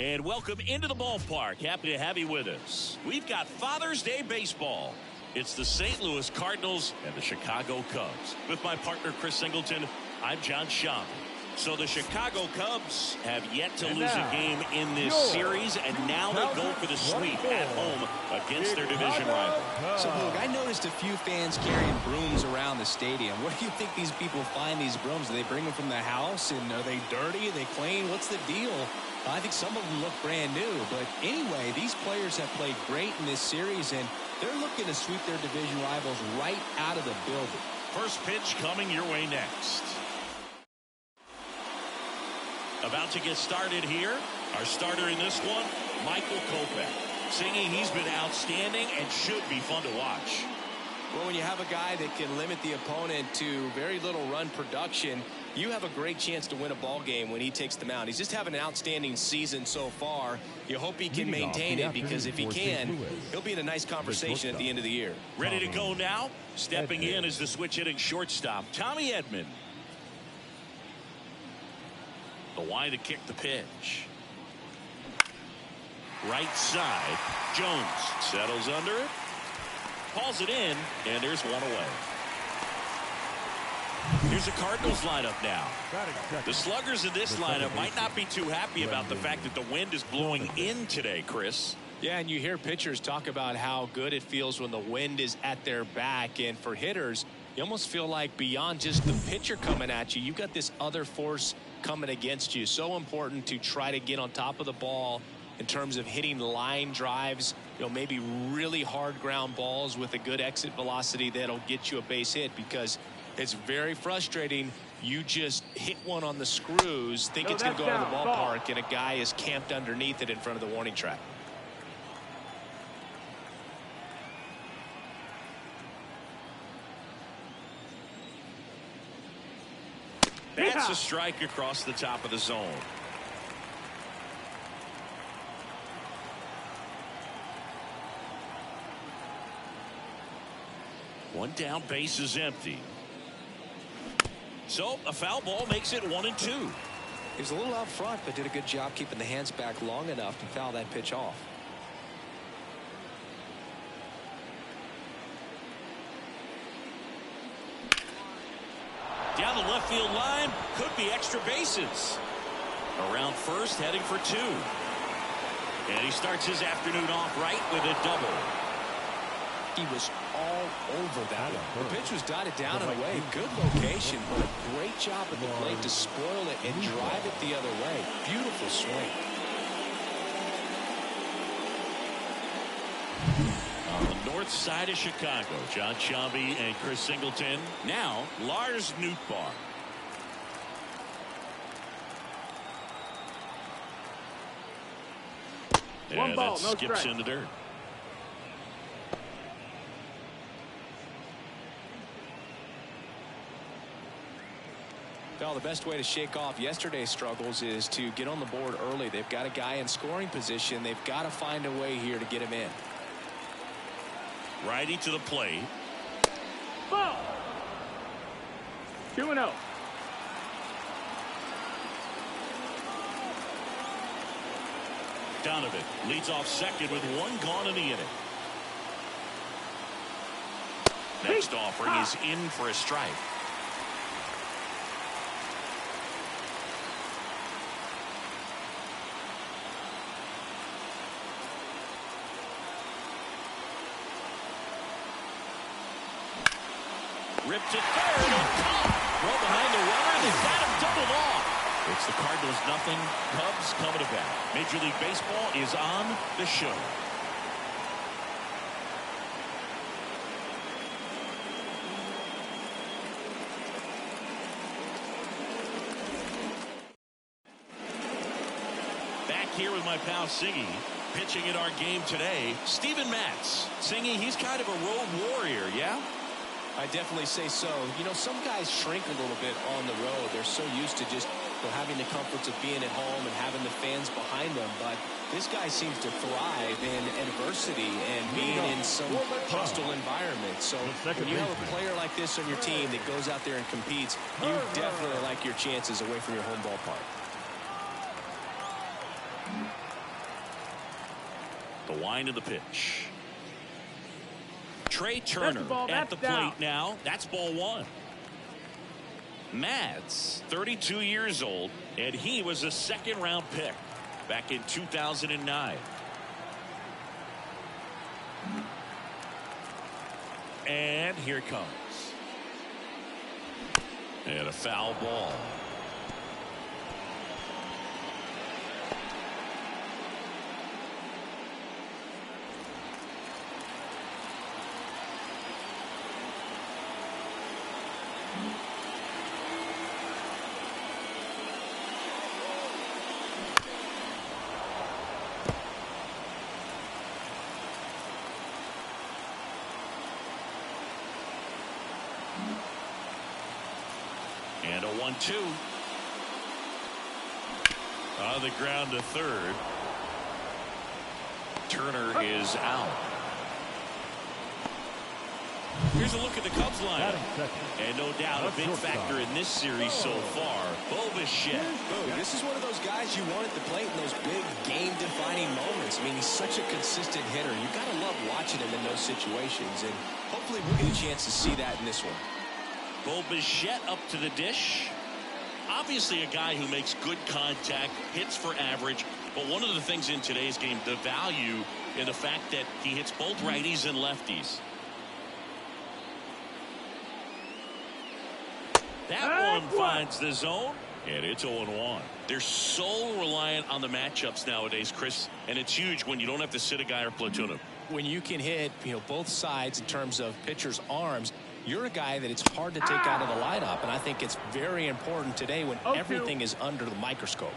And welcome into the ballpark. Happy to have you with us. We've got Father's Day baseball. It's the St. Louis Cardinals and the Chicago Cubs. With my partner, Chris Singleton, I'm John Schaub. So the Chicago Cubs have yet to lose a game in this series, and now they go for the sweep at home against their division rival. So, look, I noticed a few fans carrying brooms around the stadium. Where do you think these people find these brooms? Do they bring them from the house? And are they dirty? Are they clean? What's the deal? I think some of them look brand new. But anyway, these players have played great in this series, and they're looking to sweep their division rivals right out of the building. First pitch coming your way next. About to get started here. Our starter in this one, Michael Kopech. Singing, he's been outstanding and should be fun to watch. Well, when you have a guy that can limit the opponent to very little run production, you have a great chance to win a ball game when he takes the mound. He's just having an outstanding season so far. You hope he can maintain it, because if he can, he'll be in a nice conversation at the end of the year. Ready to go now? Stepping in is the switch hitting shortstop, Tommy Edman. The line to kick the pitch. Right side. Jones settles under it. Hauls it in, and there's one away. Here's the Cardinals lineup now. The sluggers in this lineup might not be too happy about the fact that the wind is blowing in today, Chris. Yeah, and you hear pitchers talk about how good it feels when the wind is at their back. And for hitters, you almost feel like beyond just the pitcher coming at you, you've got this other force coming against you. So important to try to get on top of the ball in terms of hitting line drives, maybe really hard ground balls with a good exit velocity that'll get you a base hit, because it's very frustrating. You just hit one on the screws, think it's going to go out of the ballpark, and a guy is camped underneath it in front of the warning track. That's a strike across the top of the zone. One down, base is empty. So a foul ball makes it 1-2. He was a little out front, but did a good job keeping the hands back long enough to foul that pitch off. Down the left field line, could be extra bases. Around first, heading for two. And he starts his afternoon off right with a double. He was all over that one. The pitch was dotted down and away. Good location, but a great job at the plate to spoil it and drive it the other way. Beautiful swing. On the north side of Chicago, John Schaub and Chris Singleton. Now, Lars Nootbaar. And that skips in the dirt. Well, the best way to shake off yesterday's struggles is to get on the board early. They've got a guy in scoring position. They've got to find a way here to get him in. Righty to the plate. Ball. 2-0. Donovan leads off second with one gone in the inning. Next offering is in for a strike. Ripped to third and caught. Throw behind the runner. They've got him doubled off. It's the Cardinals nothing. Cubs coming to bat. Major League Baseball is on the show. Back here with my pal Singy. Pitching in our game today, Steven Matz. Singy, he's kind of a road warrior, yeah? I definitely say so. Some guys shrink a little bit on the road. They're so used to just having the comforts of being at home and having the fans behind them. But this guy seems to thrive in adversity and being in some hostile environment. So when you have a player like this on your team that goes out there and competes, you definitely like your chances away from your home ballpark. The wind of the pitch. Trey Turner at the plate down. now. That's ball one. Mads, 32 years old, and he was a second-round pick back in 2009. And here it comes. And a foul ball. And a 1-2. On the ground to third. Turner is out. Here's a look at the Cubs lineup. And no doubt a big factor in this series so far. Bo Bichette. This is one of those guys you want at the plate in those big game-defining moments. I mean, he's such a consistent hitter. You got to love watching him in those situations. And hopefully we'll get a chance to see that in this one. Bo Bichette up to the dish. Obviously a guy who makes good contact, hits for average. But one of the things in today's game, the value in the fact that he hits both righties and lefties. That one finds the zone, and it's 0-1. They're so reliant on the matchups nowadays, Chris, and it's huge when you don't have to sit a guy or platoon him. When you can hit, both sides in terms of pitchers' arms, you're a guy that it's hard to take out of the lineup, and I think it's very important today when everything is under the microscope.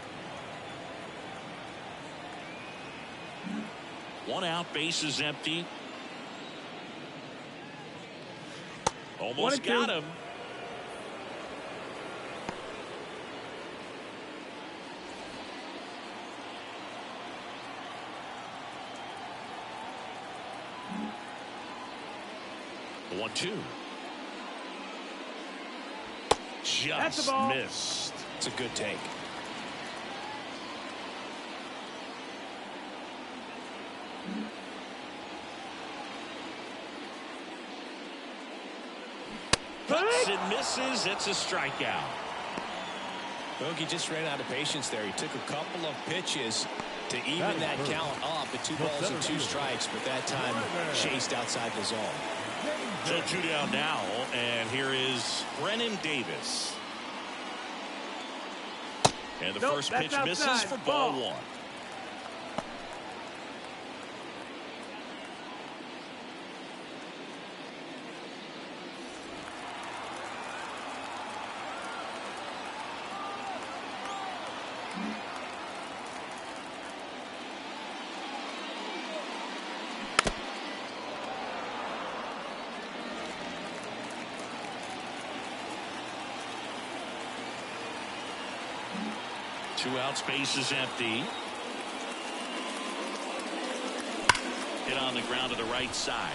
One out, base is empty. Almost got him. The 1-2. Just missed. It's a good take. Cuts and misses. It's a strikeout. Bogey just ran out of patience there. He took a couple of pitches to even that count up at 2 balls and 2 strikes, but that time chased outside the zone. So 2 down now, and here is Brennan Davis. And the first pitch misses for ball 1. Two out, space is empty. Hit on the ground to the right side.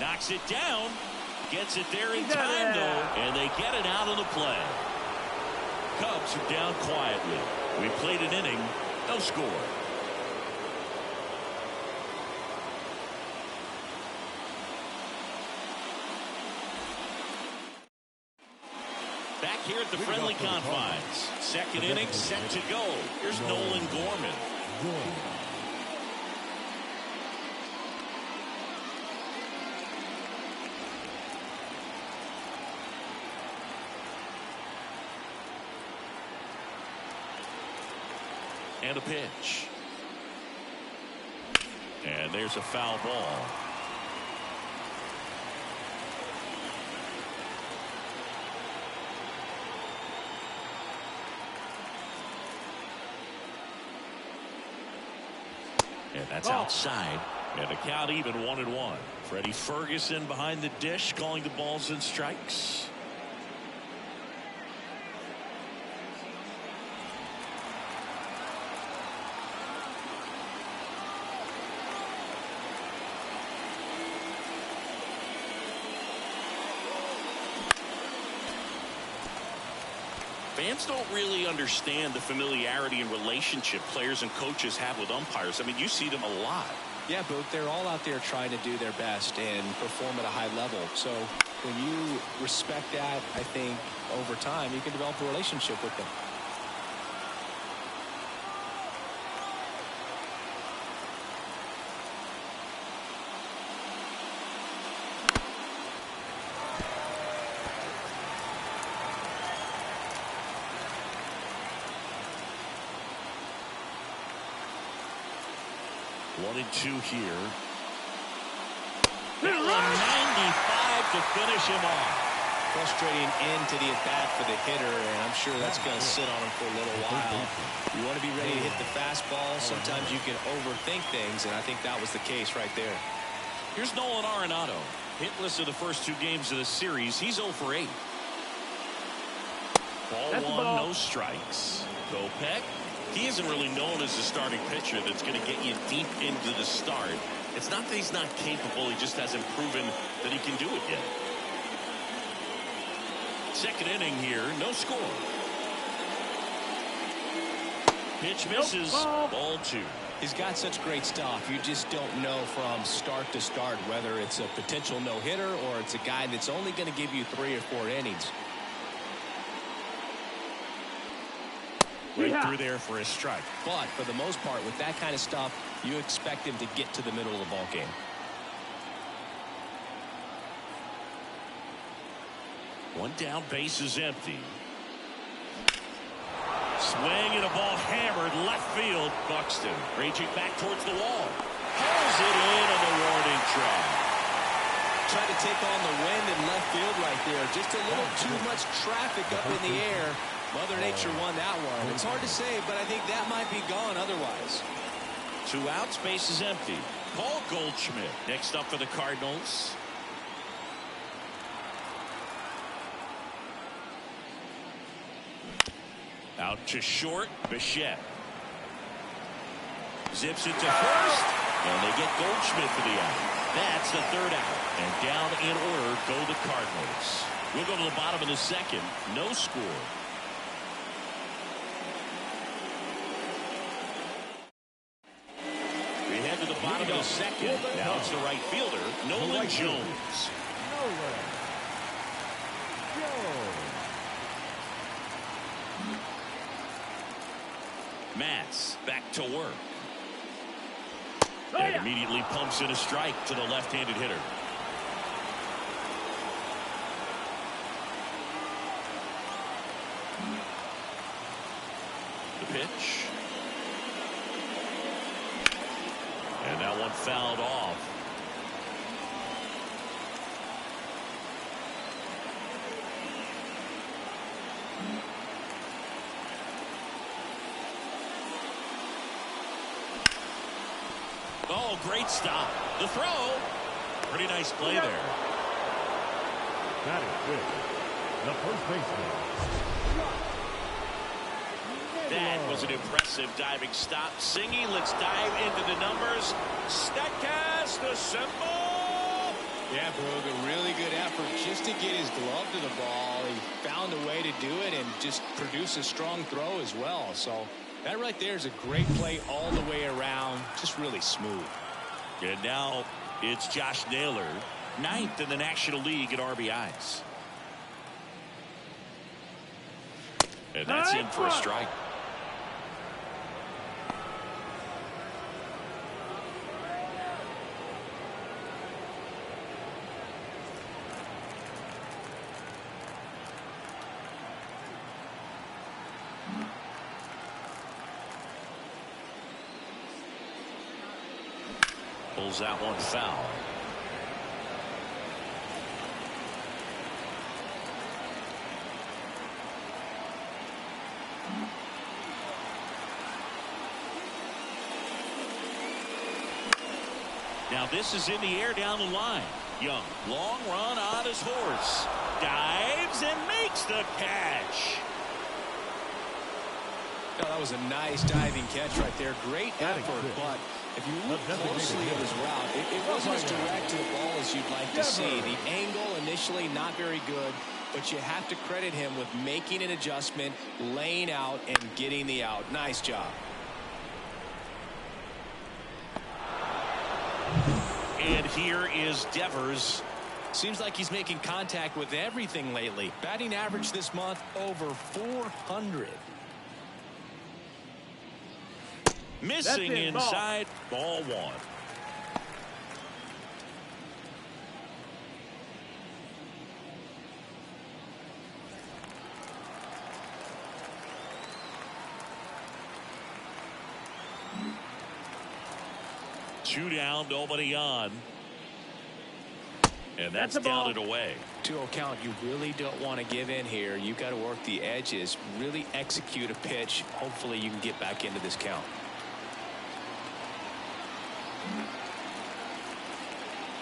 Knocks it down. Gets it there in time, though. And they get it out of the play. Cubs are down quietly. We played an inning. No score. Back here at the friendly confines. Second inning set to go. Here's Nolan Gorman. And a pitch. And there's a foul ball. And that's outside. And the count even 1-1. Freddie Ferguson behind the dish calling the balls and strikes. Fans don't really understand the familiarity and relationship players and coaches have with umpires. I mean, you see them a lot. Yeah, Boog, they're all out there trying to do their best and perform at a high level. So when you respect that, I think over time you can develop a relationship with them. One and two here. That one 95 to finish him off. Frustrating end to the at-bat for the hitter, and I'm sure that's going to sit on him for a little while. You want to be ready to hit the fastball. Sometimes you can overthink things, and I think that was the case right there. Here's Nolan Arenado. Hitless in the first two games of the series. He's 0 for 8. Ball 1, no strikes. Kopech. He isn't really known as a starting pitcher that's going to get you deep into the start. It's not that he's not capable. He just hasn't proven that he can do it yet. Second inning here, no score. Pitch misses. Ball 2. He's got such great stuff. You just don't know from start to start whether it's a potential no-hitter or it's a guy that's only going to give you 3 or 4 innings. Right through there for a strike. But for the most part, with that kind of stuff, you expect him to get to the middle of the ball game. One down, base is empty. Swing and a ball hammered left field. Buxton raging back towards the wall. Pulls it in on the warning track. Tried to take on the wind in left field right there. Just a little too much traffic up in the air. Mother Nature won that one. It's hard to say, but I think that might be gone otherwise. 2 outs, base is empty. Paul Goldschmidt next up for the Cardinals. Out to short, Bichette. Zips it to first, and they get Goldschmidt for the out. That's the 3rd out, and down in order go the Cardinals. We'll go to the bottom of the second, no score. We head to the bottom of the second. Now it's the right fielder, Nolan Jones. Matz back to work. And immediately pumps in a strike to the left-handed hitter. The pitch. And that one fouled off. Oh, great stop. The throw. Pretty nice play there. That is good. The first baseman. That was an impressive diving stop. Singy, let's dive into the numbers. Statcast, the symbol. Yeah, Boog, a really good effort just to get his glove to the ball. He found a way to do it and just produce a strong throw as well. So that right there is a great play all the way around. Just really smooth. And now it's Josh Naylor, 9th in the National League at RBIs. And that's in for a strike. Pulls that one foul. Now this is in the air down the line. Young, long run on his horse. Dives and makes the catch. Oh, that was a nice diving catch right there. Great effort, but if you look closely at his route, it wasn't as direct to the ball as you'd like to see. The angle initially not very good, but you have to credit him with making an adjustment, laying out, and getting the out. Nice job. And here is Devers. Seems like he's making contact with everything lately. Batting average this month over 400. Missing inside. Ball one. Two down, nobody on. And that's down and away. 2-0 count. You really don't want to give in here. You've got to work the edges, really execute a pitch. Hopefully you can get back into this count.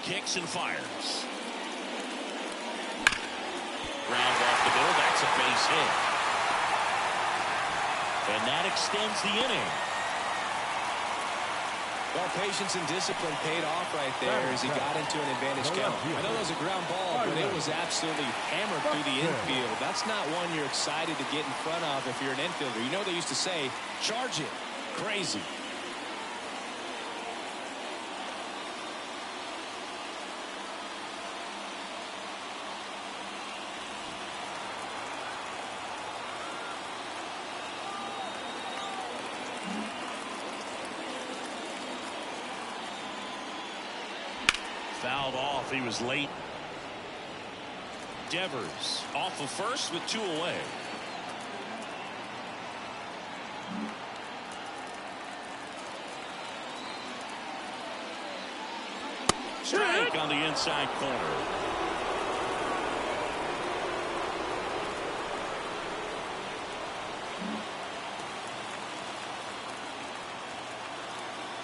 Kicks and fires. Ground off the middle. That's a base hit. And that extends the inning. Well, patience and discipline paid off right there as he got into an advantage count. I know that was a ground ball, but it was absolutely hammered through the infield. That's not one you're excited to get in front of if you're an infielder. You know they used to say, charge it. Crazy. Fouled off. He was late. Devers off of first with 2 away. Strike on the inside corner.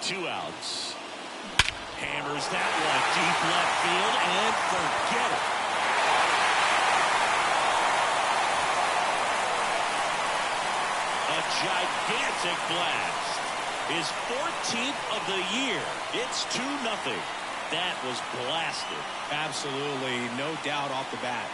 Two outs. Hammers that one deep left field and forget it. A gigantic blast. His 14th of the year. It's 2-0. That was blasted. Absolutely, no doubt off the bat.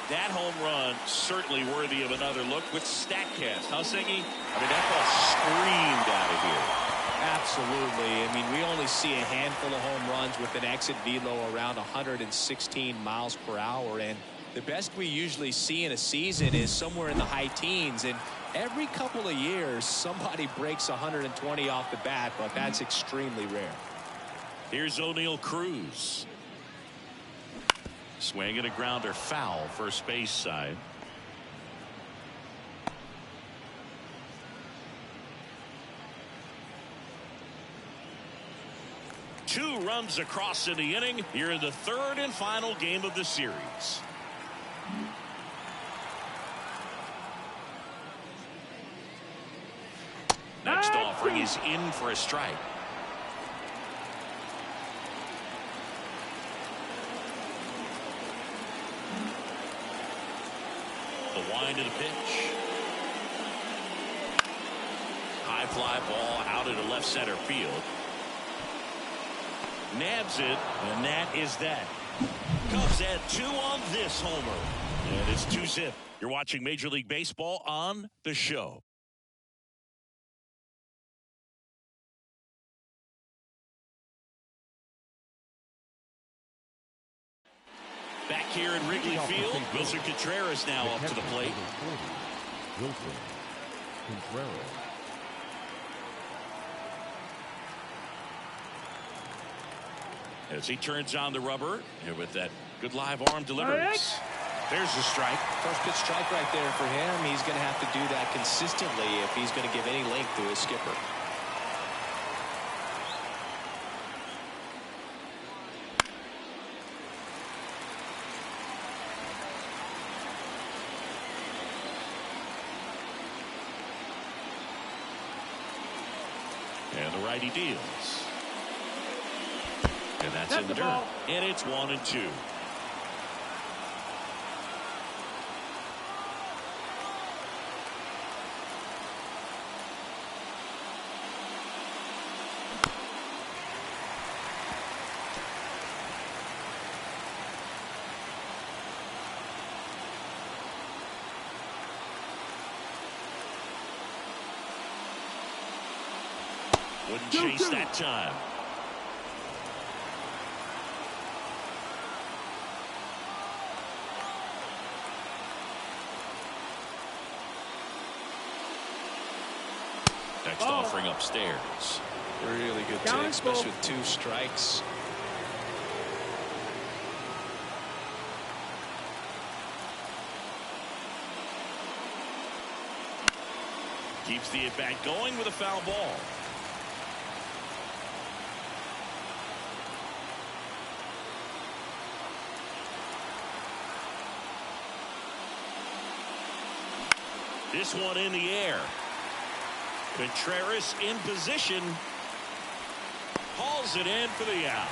That home run certainly worthy of another look with StatCast. Huh, Siggy? I mean, that ball screamed out of here. Absolutely. I mean, we only see a handful of home runs with an exit velo around 116 miles per hour. And the best we usually see in a season is somewhere in the high teens. And every couple of years, somebody breaks 120 off the bat, but that's extremely rare. Here's O'Neal Cruz. Swing and a grounder foul, first base side. Two runs across in the inning. Here in the third and final game of the series. Next offering is in for a strike. The wind of the pitch. High fly ball out into left center field. Nabs it, and that is that. Cubs add 2 on this homer. And it's 2-0. You're watching Major League Baseball on The Show. Back here in Wrigley Field, Wilson Contreras now up to the plate. Wilson Contreras. As he turns on the rubber, and with that good live arm delivers. There's the strike. First pitch strike right there for him. He's going to have to do that consistently if he's going to give any length to his skipper. And the righty deals. And that's in the dirt. And it's 1-2. Wouldn't chase that time. Next offering upstairs. Really good take, especially with 2 strikes. Keeps the at-bat going with a foul ball. This one in the air. Contreras in position. Hauls it in for the out.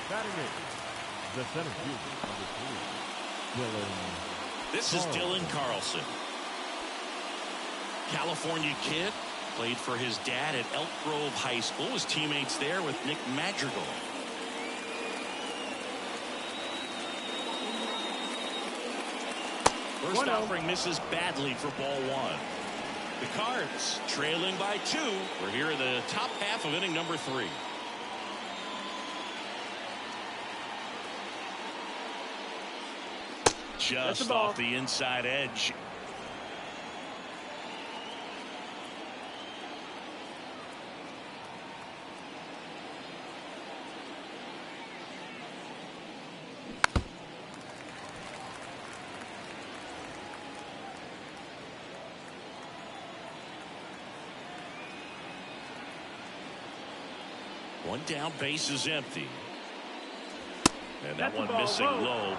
Batting eighth, the center fielder, number 3, Dylan. This is Dylan Carlson. California kid. Played for his dad at Elk Grove High School. Was teammates there with Nick Madrigal. First offering misses badly for ball 1. The Cards trailing by 2. We're here in the top half of inning number 3. Just off the inside edge. One down, base is empty. And that one missing low.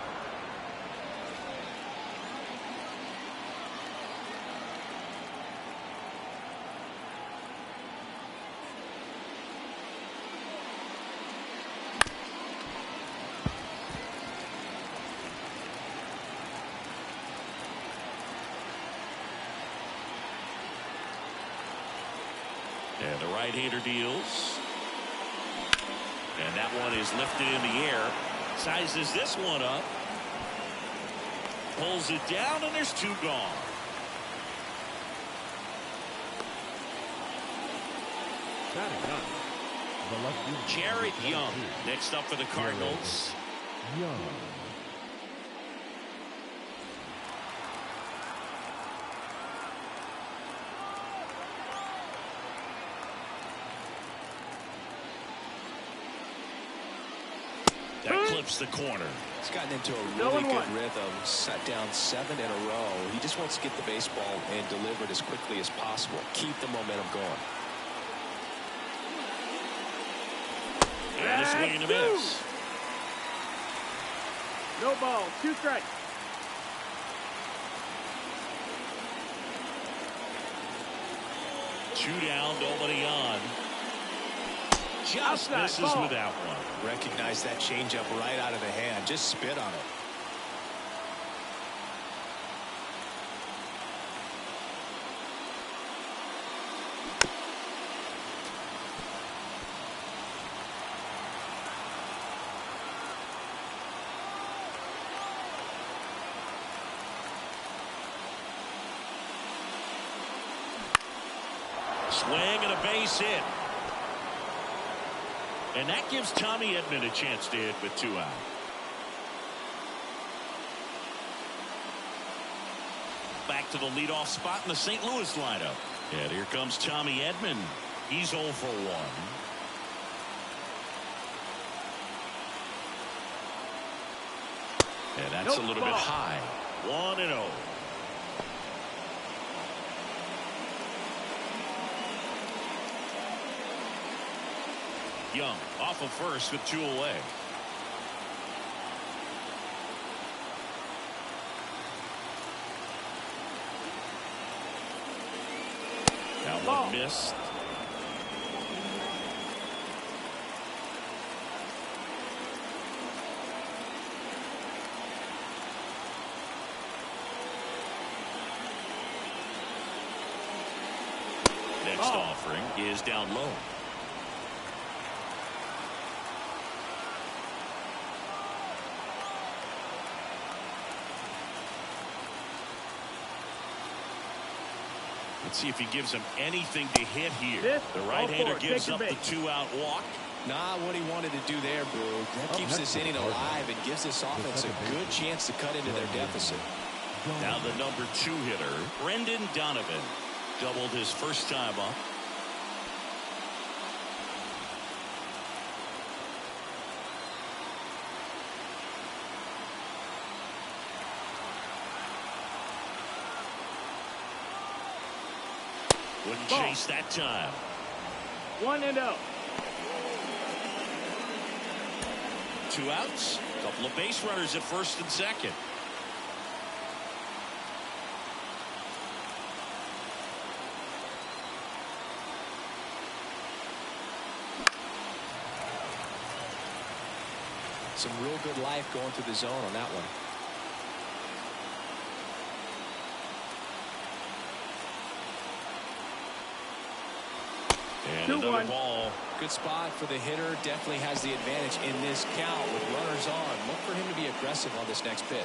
And the right-hander deals. And that one is lifted in the air. Sizes this one up. Pulls it down, and there's 2 gone. Batting ninth, the left fielder, Jared Young next up for the Cardinals. Young. That clips the corner. He's gotten into a really good rhythm. Sat down 7 in a row. He just wants to get the baseball and deliver it as quickly as possible. Keep the momentum going. And a swing and a miss. No ball, 2 strikes. Two down, nobody on. Just misses without one. Recognize that changeup right out of the hand. Just spit on it. Swing and a base hit. And that gives Tommy Edman a chance to hit with 2 out. Back to the leadoff spot in the St. Louis lineup. And here comes Tommy Edman. He's 0 for 1. And that's a little bit high. 1-0. Young off of first with 2 away. That one missed. Next offering is down low. Let's see if he gives him anything to hit here. The right-hander gives up the 2-out walk. Not what he wanted to do there, Boo. That keeps this inning alive and gives this offense a good chance to cut into their deficit. Now the number 2 hitter, Brendan Donovan, doubled his first time up. Wouldn't chase that time. 1-0. 2 outs. Couple of base runners at first and second. Some real good life going through the zone on that one. And another ball. Good spot for the hitter. Definitely has the advantage in this count with runners on. Look for him to be aggressive on this next pitch.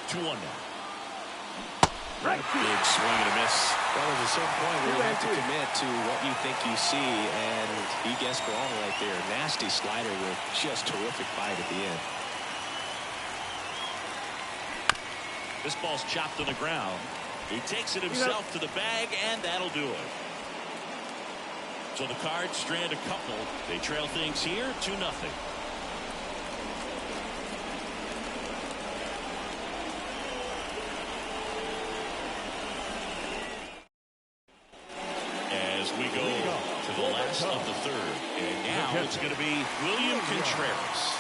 2-1 now. Big swing and a miss. Well, there's a certain point where you have to commit to what you think you see, and he guessed wrong right there. Nasty slider with just terrific bite at the end. This ball's chopped to the ground. He takes it himself to the bag, and that'll do it. So the Cards strand a couple. They trail things here 2-0. As we go to the last of the third. And now it's going to be William Contreras.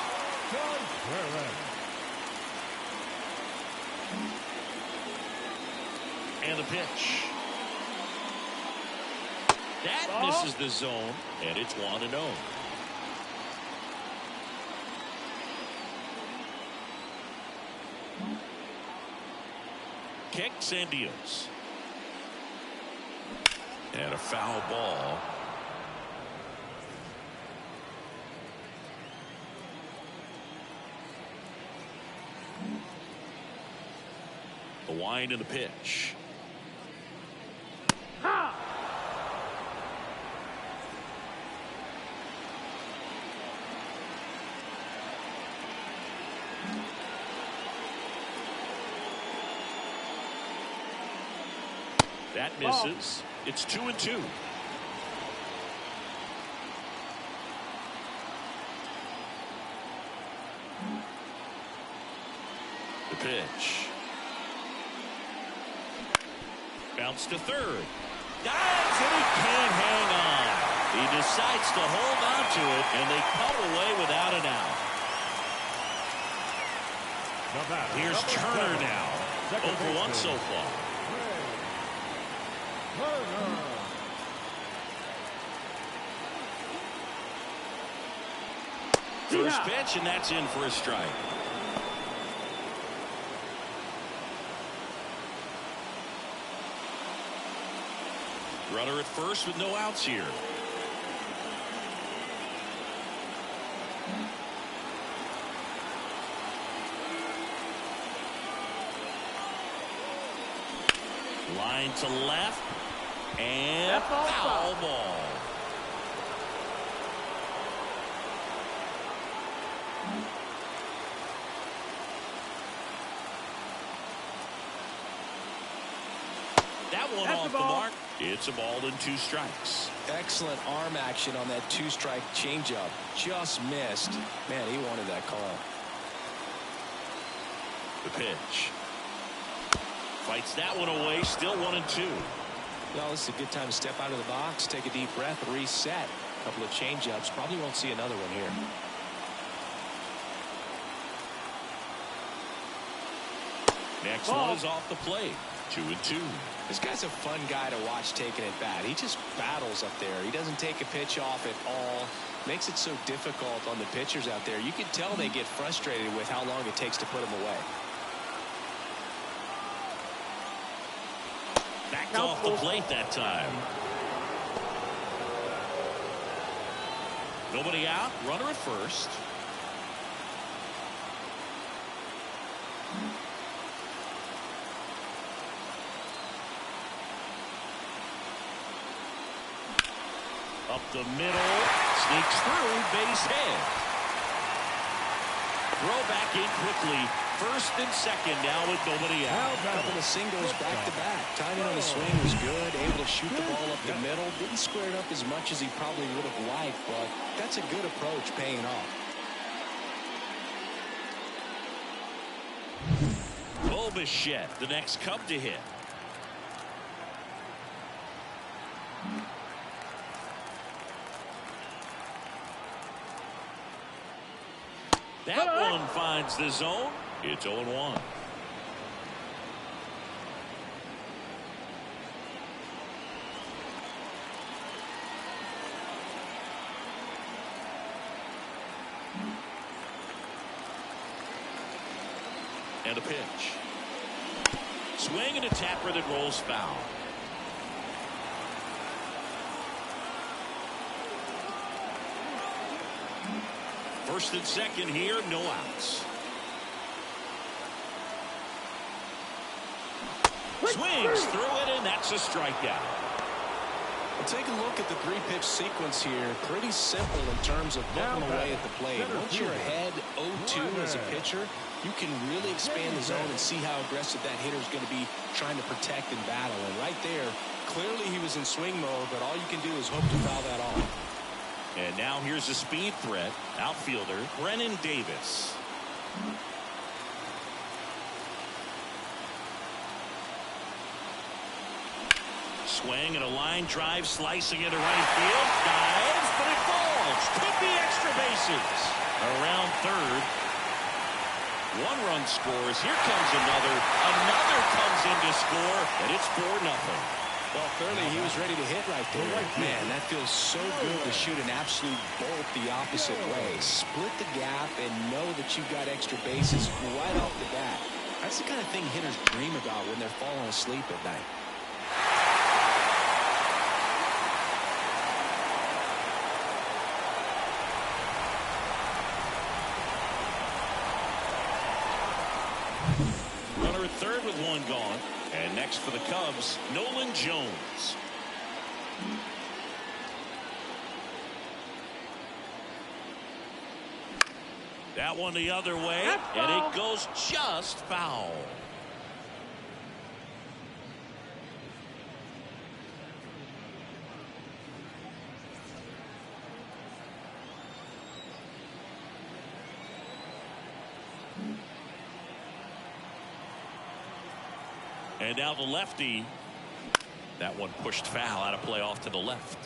And the pitch. That misses the zone, and it's 1-0. Kicks and deals. And a foul ball. The wind and the pitch. That misses. It's 2-2. The pitch. Bounce to third. Dives and he can't hang on. He decides to hold on to it, and they come away without an out. Here's Turner now. 0-for-1 so far. First pitch, and that's in for a strike. Runner at first with no outs here. Line to left. And foul ball. That one off the mark. It's a ball and 2 strikes. Excellent arm action on that 2-strike changeup. Just missed. Man, he wanted that call. The pitch. Fights that one away. Still 1-2. Well, this is a good time to step out of the box, take a deep breath, reset. A couple of changeups. Probably won't see another one here. Next one is off the plate. 2-2. This guy's a fun guy to watch taking it bat. He just battles up there. He doesn't take a pitch off at all. Makes it so difficult on the pitchers out there. You can tell they get frustrated with how long it takes to put him away. Backed off the plate that time. Nobody out. Runner at first. Up the middle. Sneaks through. Base hit. Throw back in quickly. First and second now with nobody out. A couple of singles back-to-back. Timing on the swing was good. Able to shoot the ball up the middle. Didn't square it up as much as he probably would have liked, but that's a good approach paying off. Bichette, the next Cub to hit. That one finds the zone. It's 0-1. And a pitch. Swing and a tapper that rolls foul. First and second here, no outs. Swings through it, and that's a strikeout. Well, take a look at the three-pitch sequence here. Pretty simple in terms of putting them away at the plate. Once you're ahead 0-2 as a pitcher, you can really expand the zone and see how aggressive that hitter is going to be trying to protect and battle. And right there, clearly he was in swing mode, but all you can do is hope to foul that off. And now here's a speed threat. Outfielder Brennan Davis. Swing and a line drive slicing into right field. Dives, but it falls. Could be extra bases. Around third. One run scores. Here comes another. Another comes in to score, and it's 4-0. Well, clearly he was ready to hit right there. Man, that feels so good to shoot an absolute bolt the opposite way. Split the gap and know that you've got extra bases right off the bat. That's the kind of thing hitters dream about when they're falling asleep at night. Runner at third with one gone. And next for the Cubs, Nolan Jones. That one the other way, and it goes just foul. And now the lefty. That one pushed foul out of play off to the left.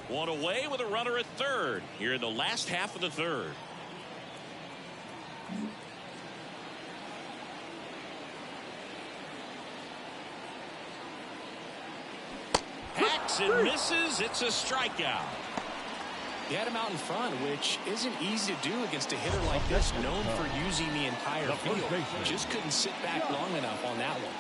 One away with a runner at third here in the last half of the third. Hacks and misses. It's a strikeout. He had him out in front, which isn't easy to do against a hitter like this, known for using the entire field. Just couldn't sit back long enough on that one.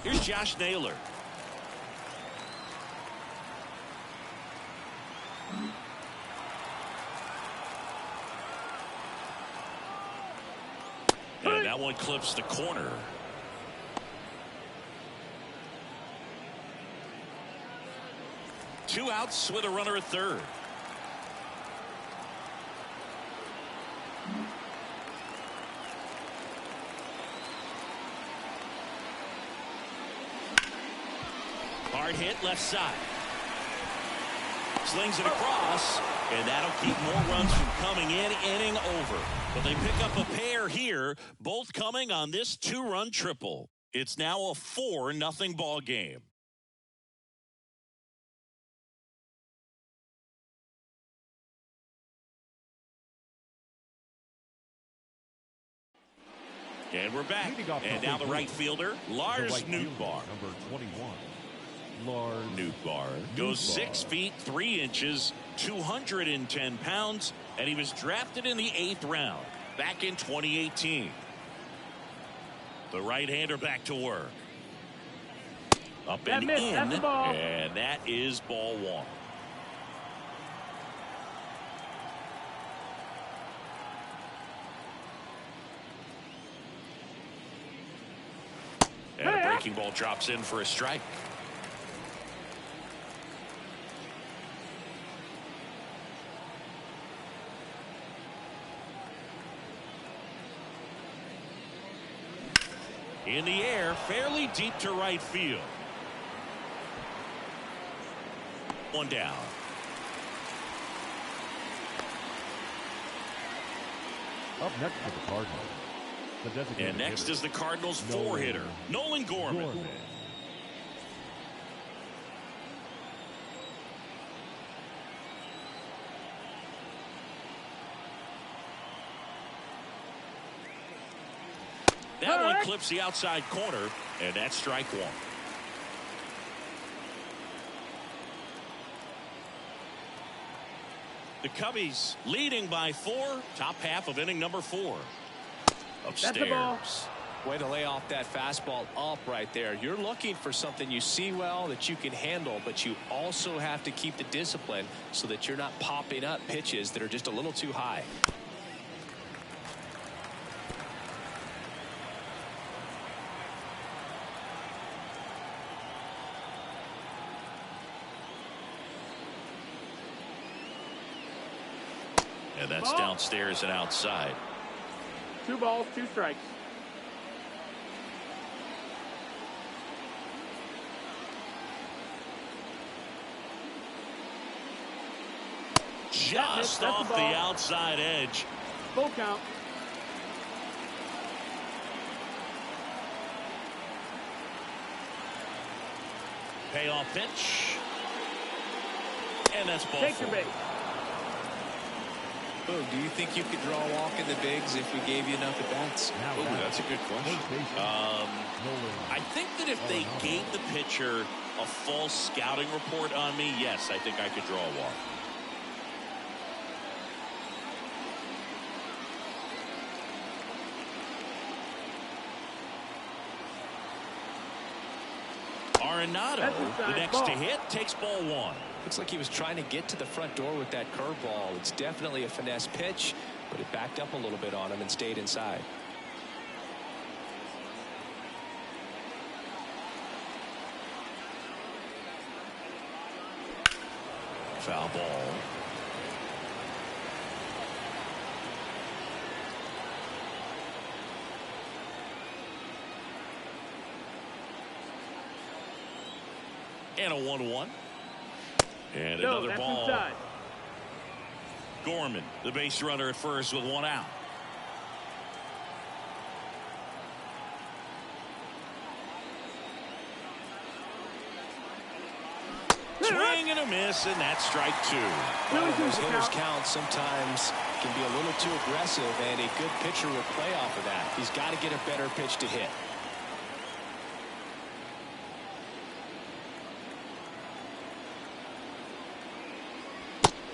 Here's Josh Naylor. And that one clips the corner. Two outs with a runner at third. Hard hit left side. Slings it across, and that'll keep more runs from coming in, inning over. But they pick up a pair here, both coming on this two-run triple. It's now a 4-0 ball game. And we're back. And now the right fielder, Lars Nootbaar. Number 21. Lars Nootbaar goes 6 feet 3 inches, 210 pounds, and he was drafted in the 8th round back in 2018. The right-hander back to work. Up and in, and that is ball 1. And a breaking ball drops in for a strike. In the air, fairly deep to right field. One down. Up next for the Cardinals. And next is the Cardinals' 4-hitter, Nolan Gorman. That one clips the outside corner, and that's strike 1. The Cubbies leading by 4, top half of inning number 4. Upstairs. Way to lay off that fastball up right there. You're looking for something you see well that you can handle, but you also have to keep the discipline so that you're not popping up pitches that are just a little too high. And that's downstairs and outside. 2 balls, 2 strikes. Just off the outside edge. Full count. Payoff pitch. And that's ball 4. Take your base. Oh, do you think you could draw a walk in the bigs if we gave you enough at bats? Oh, that's a good question. I think that if they gave the pitcher a false scouting report on me, yes, I think I could draw a walk. Arenado, the next to hit, takes ball 1. Looks like he was trying to get to the front door with that curveball. It's definitely a finesse pitch, but it backed up a little bit on him and stayed inside. Foul ball. And a 1-1. And another ball. Inside. Gorman, the base runner at first with 1 out. Swing and a miss, and that's strike 2. Well, those hitters count sometimes can be a little too aggressive, and a good pitcher will play off of that. He's got to get a better pitch to hit.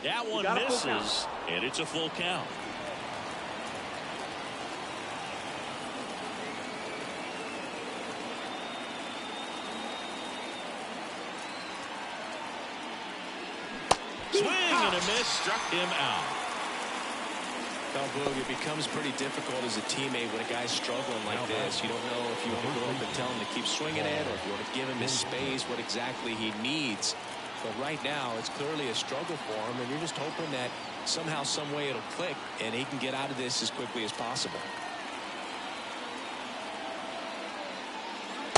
That one misses, and it's a full count. Swing and a miss, struck him out. Well, Boog, it becomes pretty difficult as a teammate when a guy's struggling like this. You don't know if you want to go up and tell him to keep swinging it, or if you want to give him his space, what exactly he needs. But right now, it's clearly a struggle for him, and you're just hoping that somehow, some way it'll click, and he can get out of this as quickly as possible.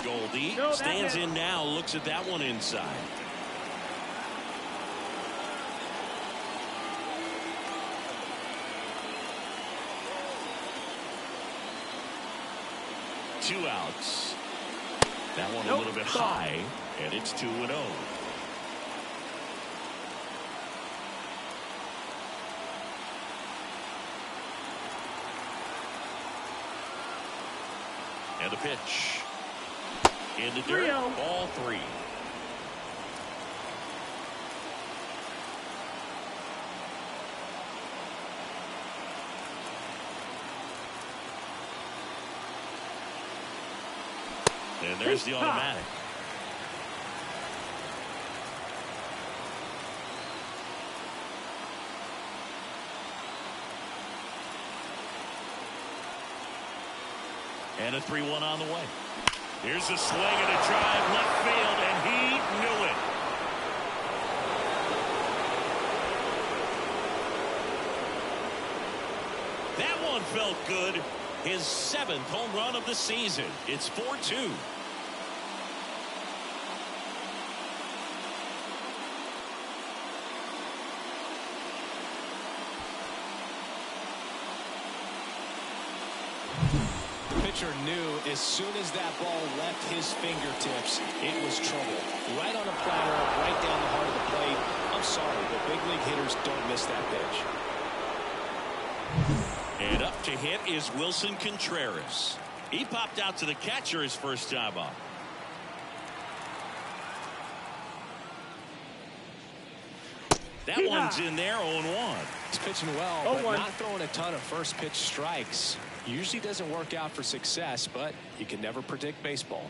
Goldie stands in now, looks at that one inside. Two outs. That one a little bit high, and it's 2-0. And the pitch. In the dirt, ball 3. And there's the automatic. And a 3-1 on the way. Here's a swing and a drive left field, and he knew it. That one felt good. His 7th home run of the season. It's 4-2. Pitcher knew as soon as that ball left his fingertips, it was trouble. Right on a platter, right down the heart of the plate. I'm sorry, but big league hitters don't miss that pitch. And up to hit is Wilson Contreras. He popped out to the catcher his first time up. That one's in there, 0-1. He's pitching well, but not throwing a ton of first pitch strikes. Usually doesn't work out for success, but you can never predict baseball.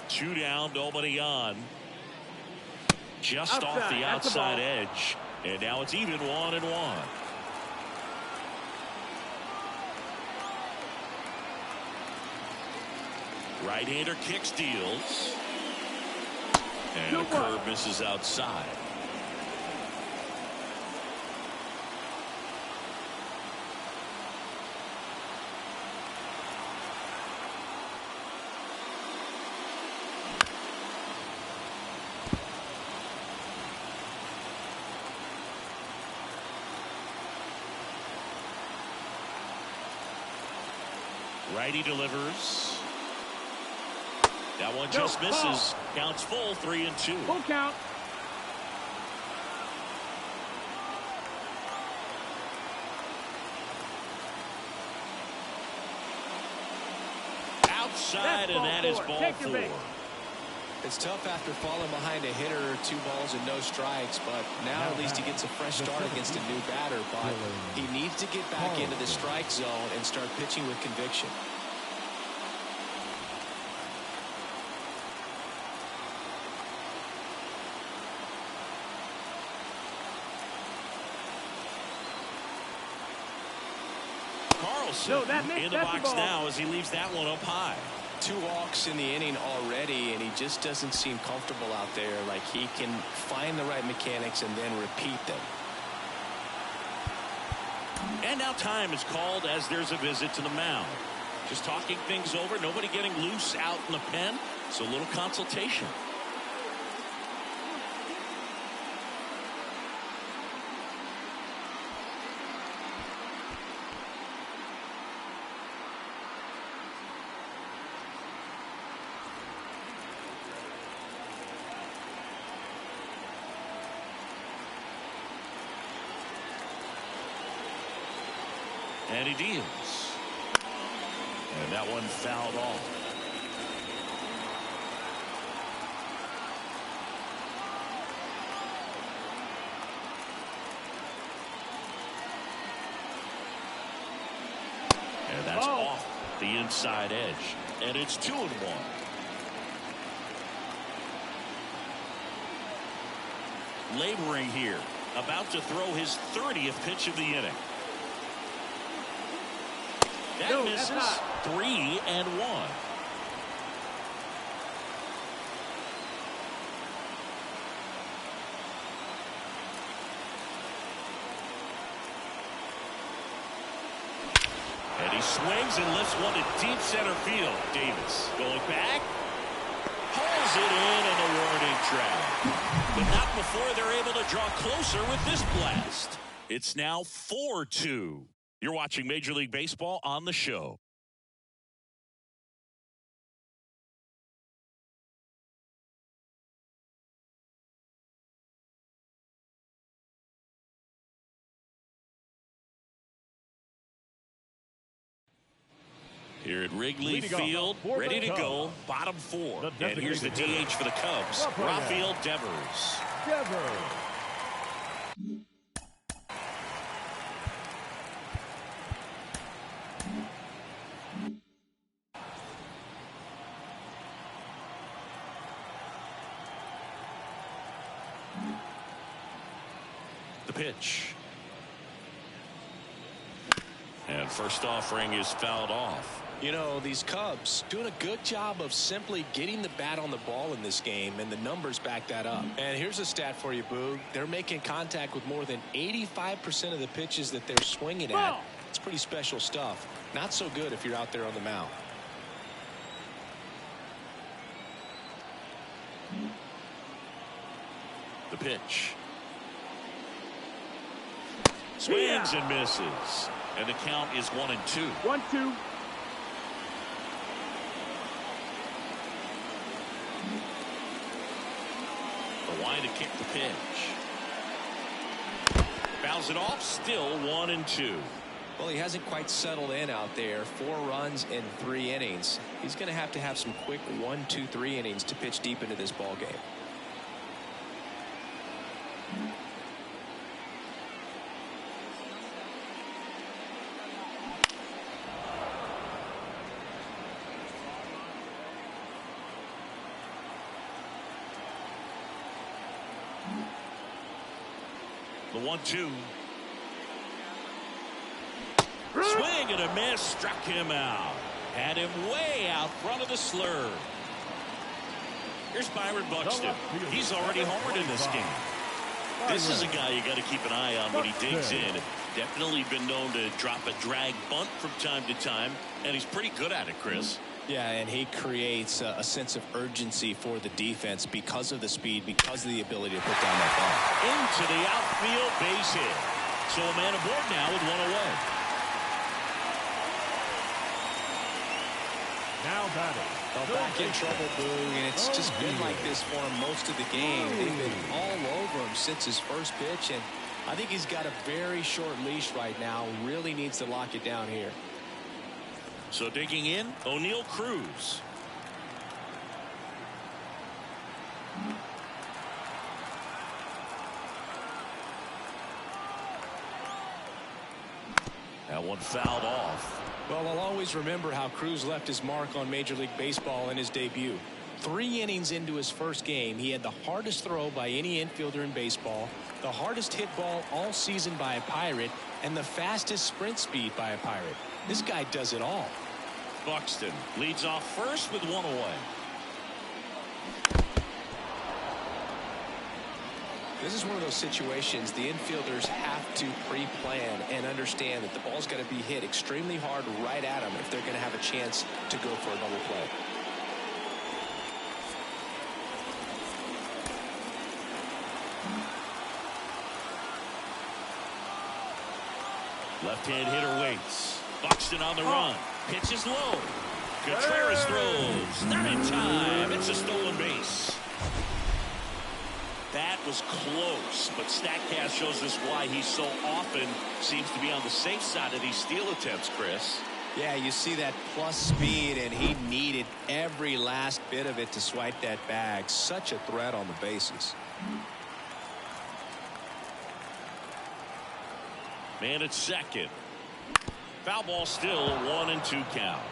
Two down, nobody on. Just off the outside edge. And now it's even 1-1. Right-hander kicks, deals. And a curve misses outside. Righty delivers. That one just misses. Counts full, 3-2. Full count. Outside, and that is ball 4. It's tough after falling behind a hitter, 2 balls and no strikes, but now at least he gets a fresh start against a new batter. But he needs to get back into the strike zone and start pitching with conviction. In the box now as he leaves that one up high. 2 walks in the inning already, and he just doesn't seem comfortable out there. Like he can find the right mechanics and then repeat them. And now time is called as there's a visit to the mound. Just talking things over. Nobody getting loose out in the pen. So a little consultation. And he deals. And that one fouled off. And that's off the inside edge. And it's 2-1. Laboring here. About to throw his 30th pitch of the inning. That misses. 3-1. And he swings and lifts one to deep center field. Davis going back. Pulls it in on the warning track. But not before they're able to draw closer with this blast. It's now 4-2. You're watching Major League Baseball on the show. Here at Wrigley Field, ready to go, bottom 4. And here's the DH for the Cubs, Rafael Devers. pitch. And first offering is fouled off. You know, these Cubs doing a good job of simply getting the bat on the ball in this game, and the numbers back that up. And here's a stat for you, Boog. They're making contact with more than 85% of the pitches that they're swinging at. It's pretty special stuff. Not so good if you're out there on the mound. The pitch. Swings and misses. And the count is 1-2. 1-2. The line to kick the pitch. Fouls it off. Still 1-2. Well, he hasn't quite settled in out there. 4 runs in 3 innings. He's going to have some quick 1, 2, 3 innings to pitch deep into this ball game. The 1-2. Swing and a miss. Struck him out. Had him way out front of the slur. Here's Byron Buxton. He's already homered in this game. This is a guy you got to keep an eye on when he digs in. Definitely been known to drop a drag bunt from time to time, and he's pretty good at it, Chris. Yeah, and he creates a sense of urgency for the defense because of the speed, because of the ability to put down that ball. Into the outfield, base hit. So a man aboard now with 1 away. Now batting. Well, back in trouble, Boog, and it's just been like this for him most of the game. They've been all over him since his first pitch, and I think he's got a very short leash right now. Really needs to lock it down here. So digging in, O'Neal Cruz. That one fouled off. Well, I'll always remember how Cruz left his mark on Major League Baseball in his debut. 3 innings into his first game, he had the hardest throw by any infielder in baseball, the hardest hit ball all season by a Pirate, and the fastest sprint speed by a Pirate. This guy does it all. Buxton leads off first with 1 away. This is one of those situations the infielders have to pre-plan and understand that the ball's got to be hit extremely hard right at them if they're going to have a chance to go for another play. Left-hand hitter waits. Buxton on the run. Pitch is low. Contreras throws. Not in time. It's a stolen base. That was close, but StatCast shows us why he so often seems to be on the safe side of these steal attempts, Chris. Yeah, you see that plus speed, and he needed every last bit of it to swipe that bag. Such a threat on the bases. Man at second. Foul ball still, 1-2 count.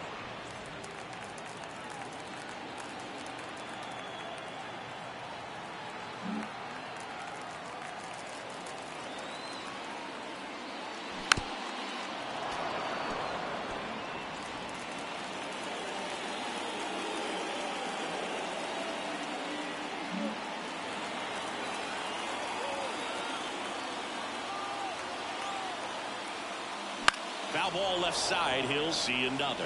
Foul ball left side. He'll see another.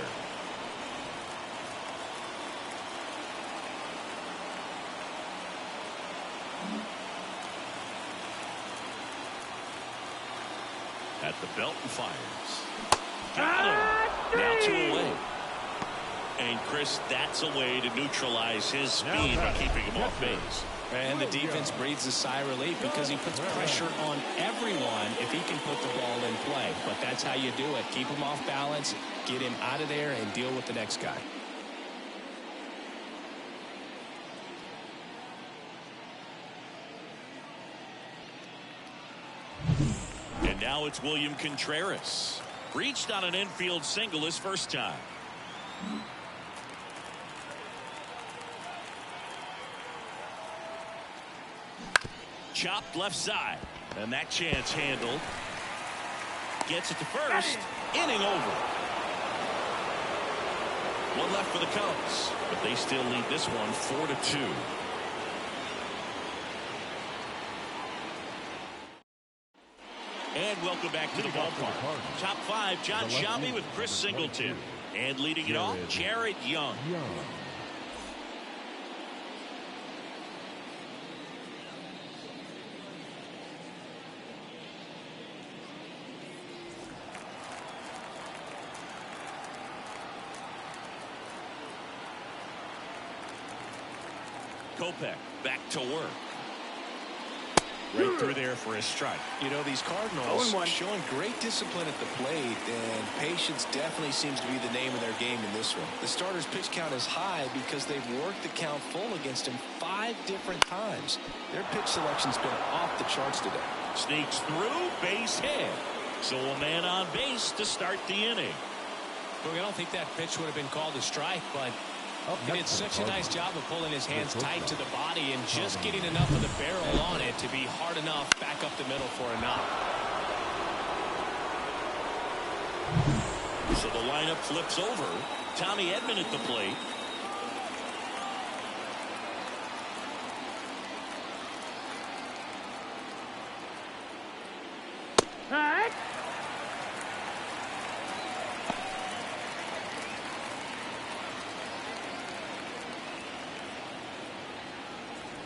At the belt and fires. Got him. Now 2 away. And Chris, that's a way to neutralize his speed by keeping him off base. And the defense breathes a sigh of relief because he puts pressure on everyone if he can put the ball in play. But that's how you do it. Keep him off balance, get him out of there, and deal with the next guy. And now it's William Contreras. Reached on an infield single his first time. chopped left side. And that chance handled. Gets it to first. Inning over. One left for the Cubs, but they still lead this one 4-2. And welcome back to the ballpark. Top 5, John Shambi with Chris Singleton. And leading it off, Jared Young. Kopech back to work. Right through there for a strike. You know, these Cardinals showing great discipline at the plate, and patience definitely seems to be the name of their game in this one. The starter's pitch count is high because they've worked the count full against him 5 different times. Their pitch selection's been off the charts today. Sneaks through, base hit. So a man on base to start the inning. Look, I don't think that pitch would have been called a strike, but he did such a nice job of pulling his hands tight to the body and just getting enough of the barrel on it to be hard enough back up the middle for a knock. So the lineup flips over. Tommy Edman at the plate. Hey!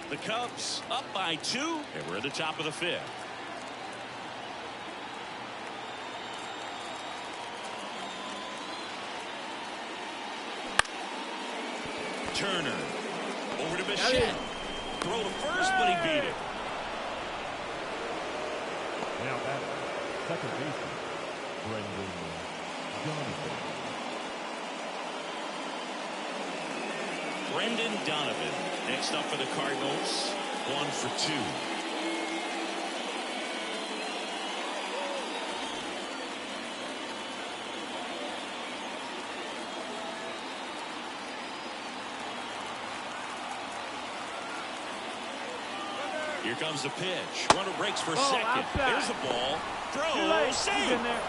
The Cubs up by 2, and we're at the top of the 5th. Turner over to Bichette. Throw to first, but he beat it. Now batter, second baseman, Brendan Donovan. Brendan Donovan next up for the Cardinals. 1 for 2. Here comes the pitch. Runner breaks for second. Outside. There's the ball. Throw. He's in there.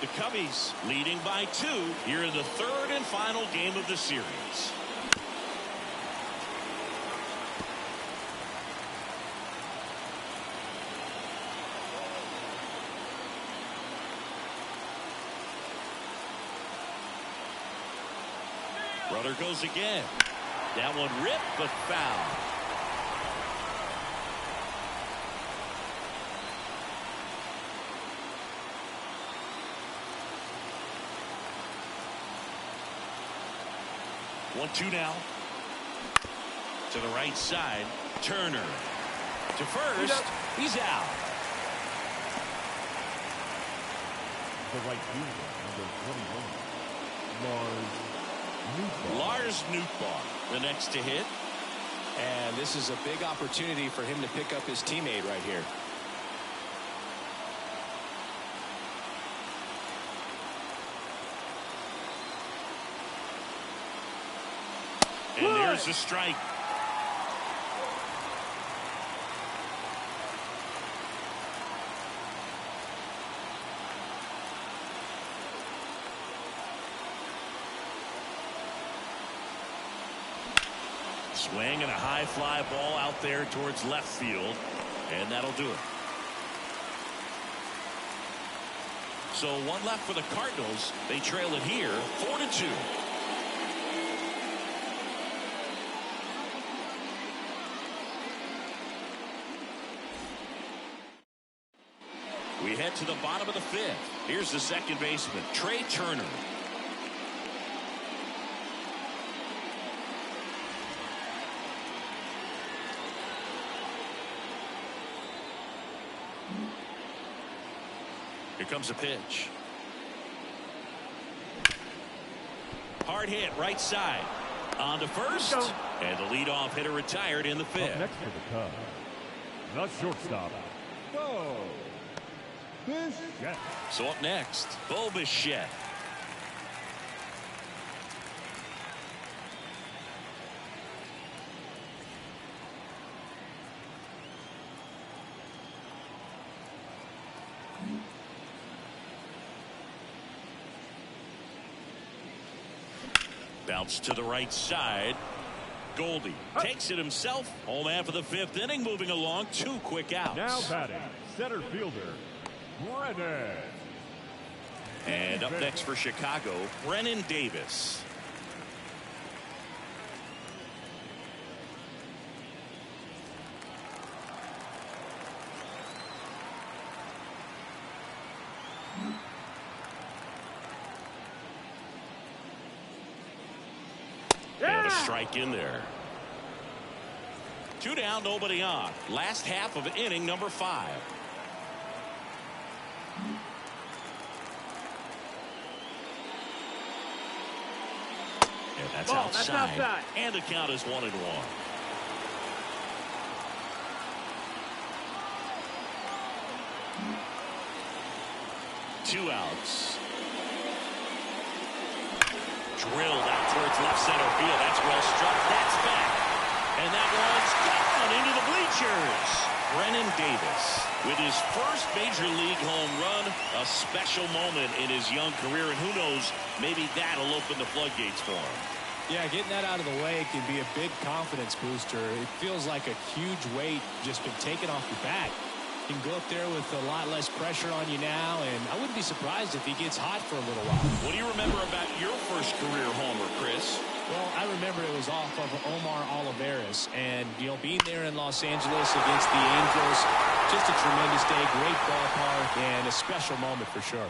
The Cubbies leading by 2 here in the 3rd and final game of the series. Runner goes again. That one ripped but foul. One, 2 now. To the right side. Turner. To first. He's out. The right fielder, number 21, Lars Nootbaar, the next to hit. And this is a big opportunity for him to pick up his teammate right here. And there's the strike. Swing and a high fly ball out there towards left field. And that'll do it. So 1 left for the Cardinals. They trail it here 4-2. We head to the bottom of the 5th. Here's the second baseman, Trey Turner. Here comes a pitch. Hard hit right side. On to first. And the leadoff hitter retired in the 5th. Up next for the Cubs, the shortstop, Bo Bichette. So up next, Bo Bichette. Bounce to the right side. Goldie takes it himself. Home half of the fifth inning, moving along. 2 quick outs. Now batting, center fielder, Brennan. And up next for Chicago, Brennan Davis. And a strike in there. 2 down, nobody on. Last half of inning number 5. And that's outside. And the count is 1-1. Two outs. Drilled out towards left center field. That's well struck. That's back. And that one's gone into the bleachers. Brennan Davis with his first major league home run. A special moment in his young career. And who knows, maybe that'll open the floodgates for him. Yeah, getting that out of the way can be a big confidence booster. It feels like a huge weight just been taken off your back. You can go up there with a lot less pressure on you now, and I wouldn't be surprised if he gets hot for a little while. What do you remember about your first career homer, Chris? Well, I remember it was off of Omar Oliveras, and, you know, being there in Los Angeles against the Angels, just a tremendous day, great ballpark, and a special moment for sure.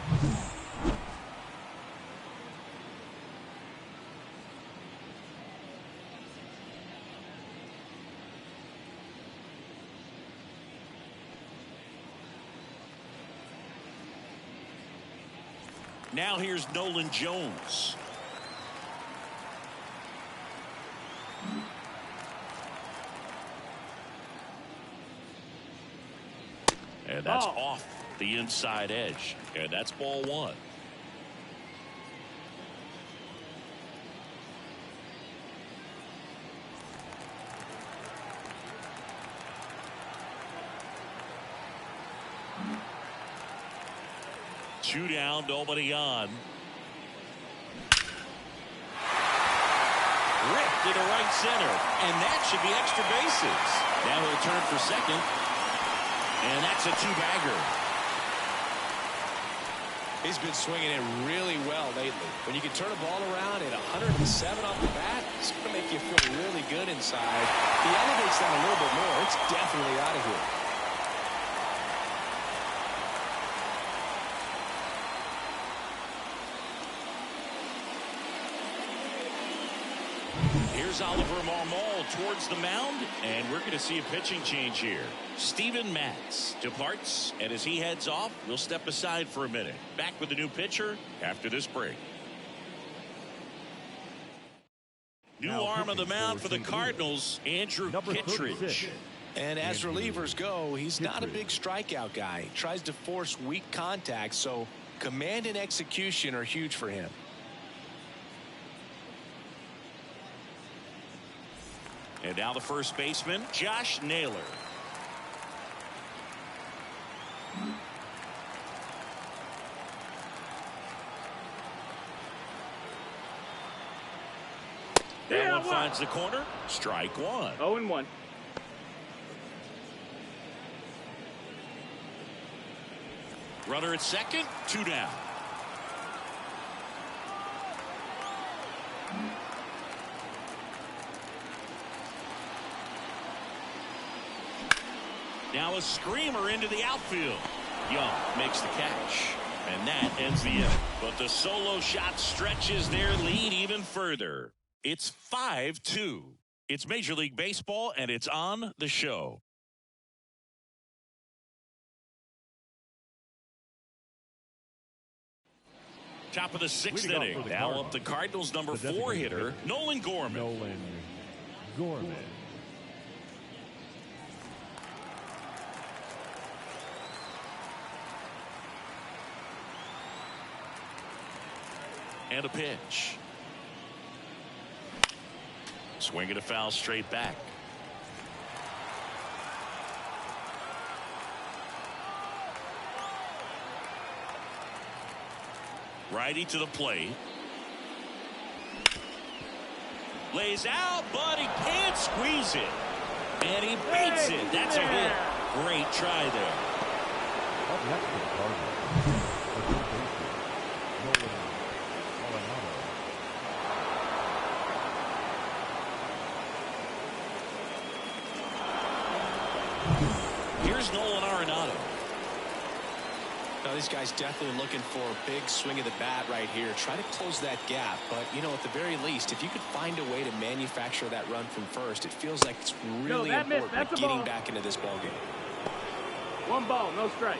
Now here's Nolan Jones. And that's off the inside edge. And that's ball 1. Two down, nobody on. Ripped to the right center, and that should be extra bases. Now he'll turn for second, and that's a 2-bagger. He's been swinging it really well lately. When you can turn a ball around at 107 off the bat, it's going to make you feel really good inside. He elevates that a little bit more. It's definitely out of here. Here's Oliver Marmol towards the mound, and we're going to see a pitching change here. Steven Matz departs, and as he heads off, we'll step aside for a minute. Back with the new pitcher after this break. New Now arm of the mound for the St. Cardinals, Andrew Number Kittredge. 36. And as Andrew relievers go, he's not a big Kittredge. strikeout guy. He tries to force weak contact, so command and execution are huge for him. And now the first baseman, Josh Naylor. That one finds the corner. Strike 1. 0-1. Runner at second, 2 down. Now a screamer into the outfield. Young makes the catch. And that ends the inning. But the solo shot stretches their lead even further. It's 5-2. It's Major League Baseball, and it's on the show. Top of the 6th inning. Now up the Cardinals' number 4 hitter, Nolan Gorman. Nolan Gorman. And a pitch. Swing and a foul straight back. Righty to the plate. Lays out, but he can't squeeze it. And he beats it. That's a hit. Great try there. Up next for the Cardinals, the third baseman, Nolan. Here's Nolan Arenado. Now, these guys definitely looking for a big swing of the bat right here. Try to close that gap. But, you know, at the very least, if you could find a way to manufacture that run from first, it feels like it's really important getting back into this ballgame. 1 ball, no strike.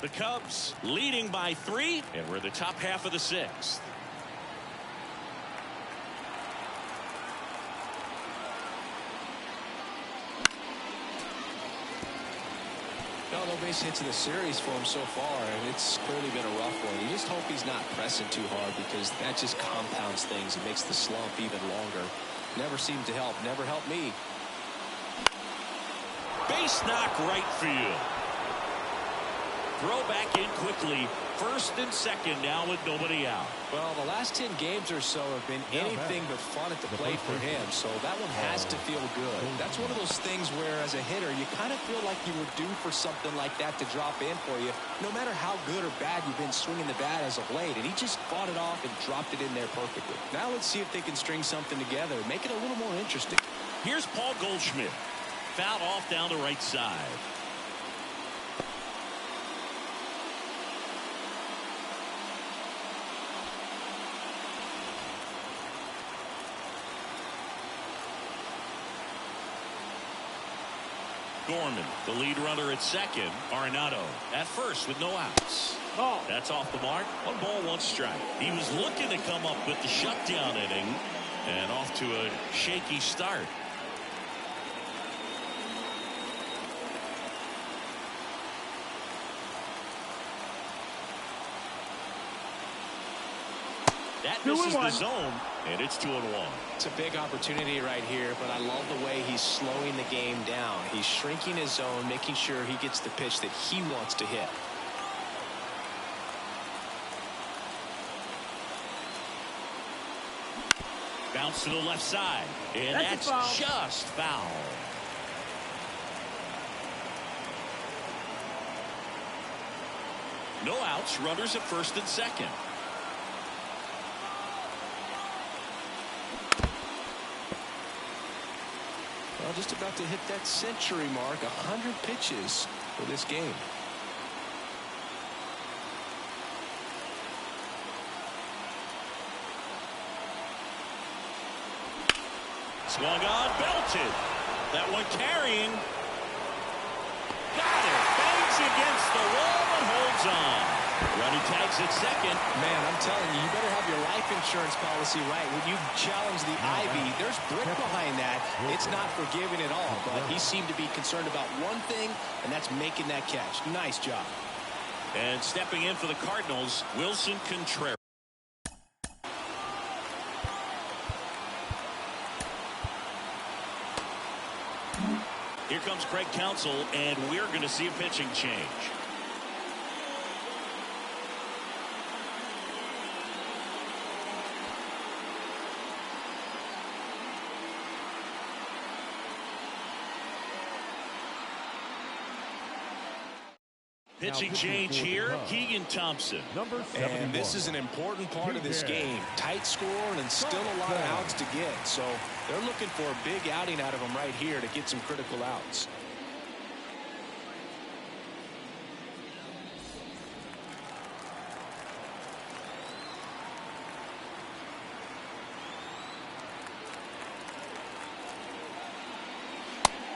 The Cubs leading by 3, and we're in the top half of the 6th. No base hits in the series for him so far, and it's clearly been a rough one. You just hope he's not pressing too hard, because that just compounds things. It makes the slump even longer. Never seemed to help. Never helped me. Base knock right field. Throw back in quickly. First and second now with nobody out. Well, the last 10 games or so have been anything but fun at the plate for him, so that one has to feel good. That's one of those things where, as a hitter, you kind of feel like you were due for something like that to drop in for you, no matter how good or bad you've been swinging the bat as of late, and he just fought it off and dropped it in there perfectly. Now let's see if they can string something together, make it a little more interesting. Here's Paul Goldschmidt. Fouled off down the right side. Gorman, the lead runner at second. Arenado at first with no outs. Ball. That's off the mark. 1 ball, 1 strike. He was looking to come up with the shutdown inning, and off to a shaky start. That misses the zone, and it's 2-1. It's a big opportunity right here, but I love the way he's slowing the game down. He's shrinking his zone, making sure he gets the pitch that he wants to hit. Bounce to the left side, and that's just foul. No outs, runners at first and second. Well, just about to hit that century mark, 100 pitches for this game. Swung on, belted. That one carrying. Got it. Bangs against the wall and holds on. Running tags at second. Man, I'm telling you, you better have your life insurance policy right. When you challenge the Ivy, there's brick behind that. It's not forgiving at all, but he seemed to be concerned about one thing, and that's making that catch. Nice job. And stepping in for the Cardinals, Wilson Contreras. Here comes Craig Counsell, and we're going to see a pitching change. Pitching change here, Keegan Thompson. Number 71. And this is an important part of this game. Tight score and still a lot of outs to get. So they're looking for a big outing out of him right here to get some critical outs.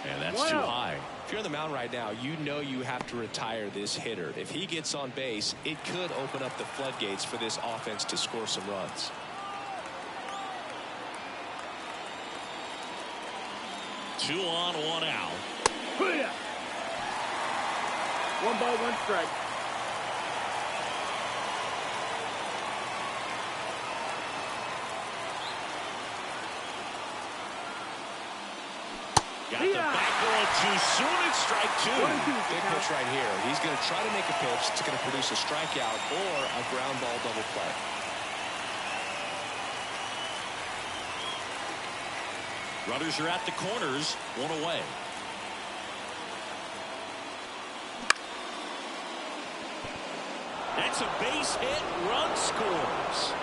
And that's too high. If you're on the mound right now, you know you have to retire this hitter. If he gets on base, it could open up the floodgates for this offense to score some runs. Two on, 1 out. 1 ball, 1 strike. Got the back going too soon. It's strike two. Big pitch right here. He's going to try to make a pitch that's going to produce a strikeout or a ground ball double play. Runners are at the corners, one away. That's a base hit. Run scores.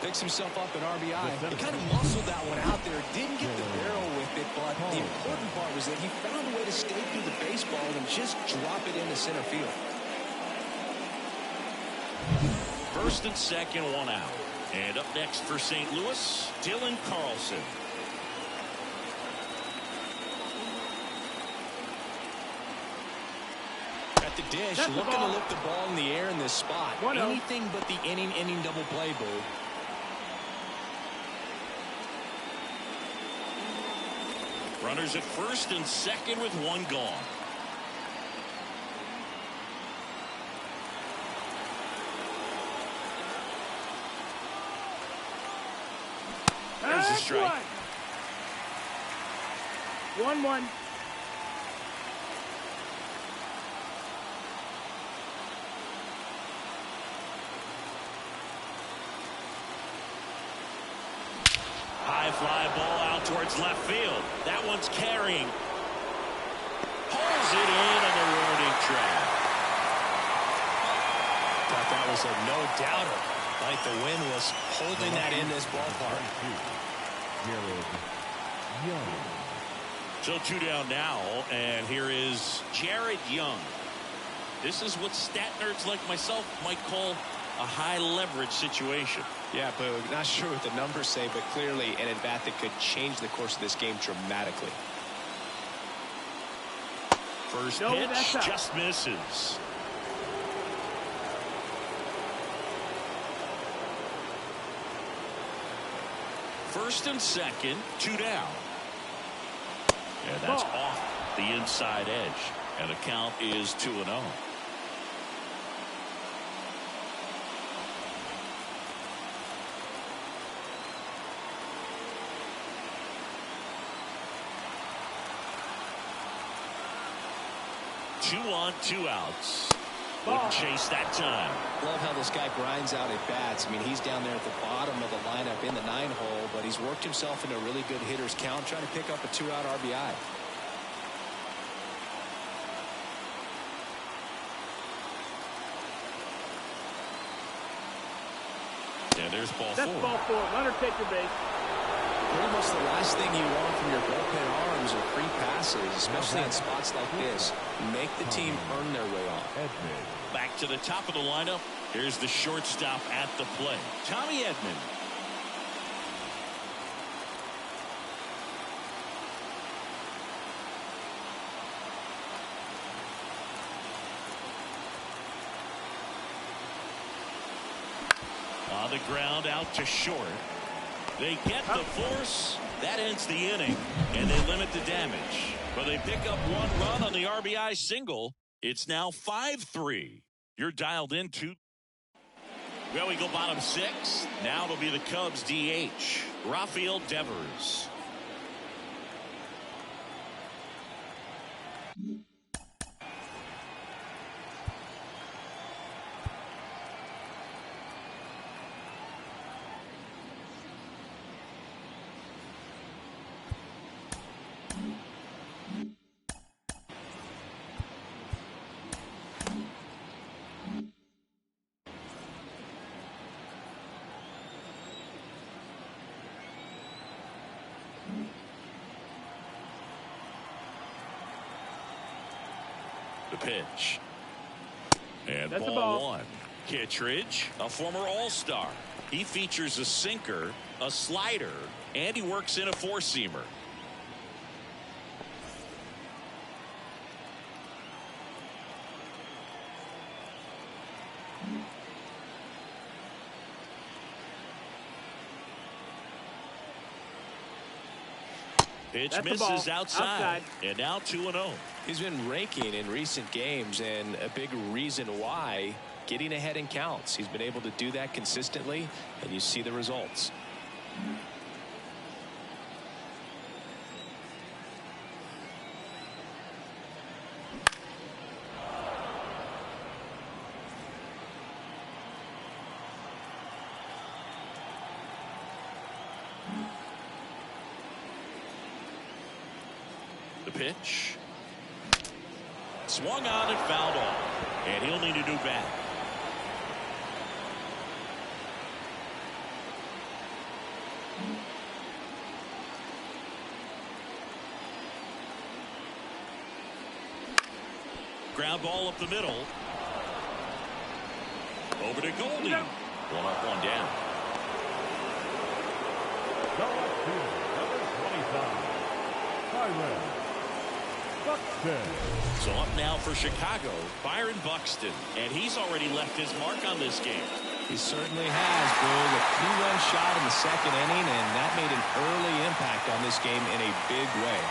Picks himself up an RBI. He kind of muscled that one out there. Didn't get the barrel with it, but the important part was that he found a way to skate through the baseball and just drop it into center field. First and second, one out. And up next for St. Louis, Dylan Carlson. At the dish, looking to look the ball in the air in this spot. Anything but the inning double play, Boo. Runners at first and second with one gone. There's a strike. 1-1. High fly ball out towards left field. That one's carrying. Pulls it in on the warning track. Thought that was a no-doubter. Like the wind was holding that in this ballpark. So two down now, and here is Jared Young. This is what stat nerds like myself might call a high leverage situation. Yeah, but not sure what the numbers say, but clearly an at-bat that could change the course of this game dramatically. First pitch just misses. First and second, two down. And that's off the inside edge. And the count is 2-0. Two on, two outs. Wouldn't chase that time. Love how this guy grinds out at bats. I mean, he's down there at the bottom of the lineup in the 9-hole, but he's worked himself into a really good hitter's count, trying to pick up a 2-out RBI. And there's ball That's four. ball four. Runner take your base. Pretty much the last thing you want from your bullpen arms are free passes, especially in spots like this. Make the team earn their way on. Back to the top of the lineup. Here's the shortstop at the plate, Tommy Edman. On the ground out to short. They get the force. That ends the inning, and they limit the damage. But they pick up one run on the RBI single. It's now 5-3. You're dialed into. Well, we go bottom six. Now it'll be the Cubs DH, Rafael Devers. The pitch. And That's ball one. Kittredge, a former All-Star. He features a sinker, a slider, and he works in a four-seamer. Pitch misses outside. And now 2-0. He's been raking in recent games, and a big reason why getting ahead in counts. He's been able to do that consistently, and you see the results. The pitch. Swung on and fouled off. And he'll need a new bat. Ground ball up the middle. Over to Goldie. One up, one down. Number 25, Buxton. So up now for Chicago, Byron Buxton. And he's already left his mark on this game. He certainly has, Boo. A 2-run shot in the second inning, and that made an early impact on this game in a big way.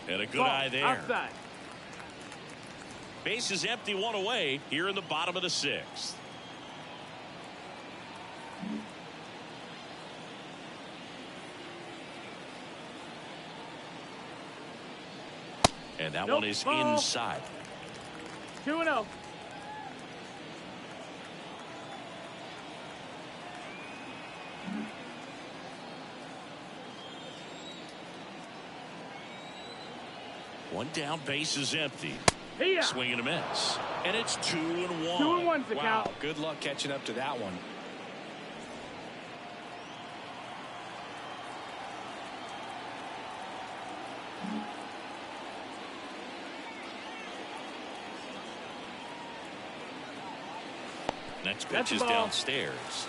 And a good eye there. Outside. Base is empty, one away here in the bottom of the sixth. And that one is ball. inside. 2-0. One down, base is empty. Here. Swing and a miss. And it's 2-1. 2-1's the Wow, count. good luck catching up to that one. Next That's pitch is the ball. downstairs.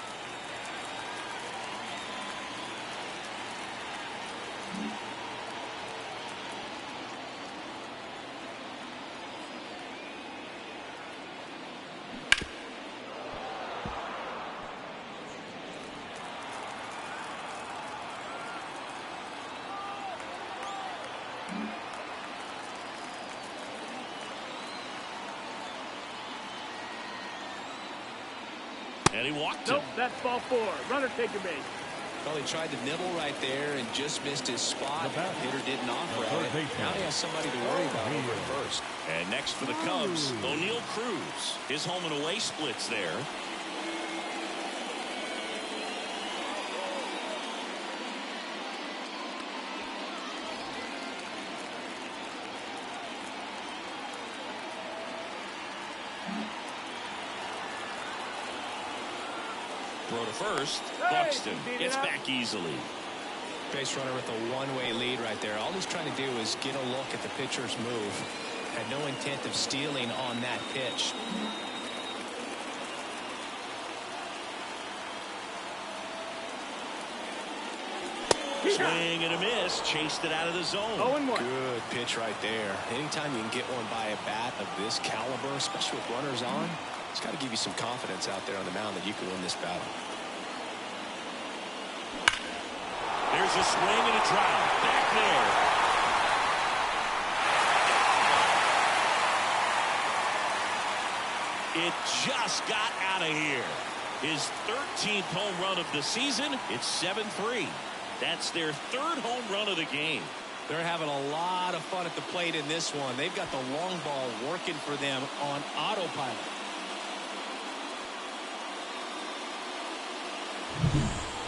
And he walked Nope, him. that's ball 4. Runner take your base. Well, he tried to nibble right there and just missed his spot. The batter. Hitter didn't offer The it. third baseman. Now he has somebody to worry about over at first. And next for the Cubs, O'Neal Cruz. His home and away splits there. Throw to first. Buxton gets back easily. Base runner with a one-way lead right there. All he's trying to do is get a look at the pitcher's move. Had no intent of stealing on that pitch. Swing and a miss. Chased it out of the zone. 0-1. Good pitch right there. Anytime you can get one by a bat of this caliber, especially with runners on, it's got to give you some confidence out there on the mound that you can win this battle. There's a swing and a drive. Back there. It just got out of here. His 13th home run of the season. It's 7-3. That's their third home run of the game. They're having a lot of fun at the plate in this one. They've got the long ball working for them on autopilot.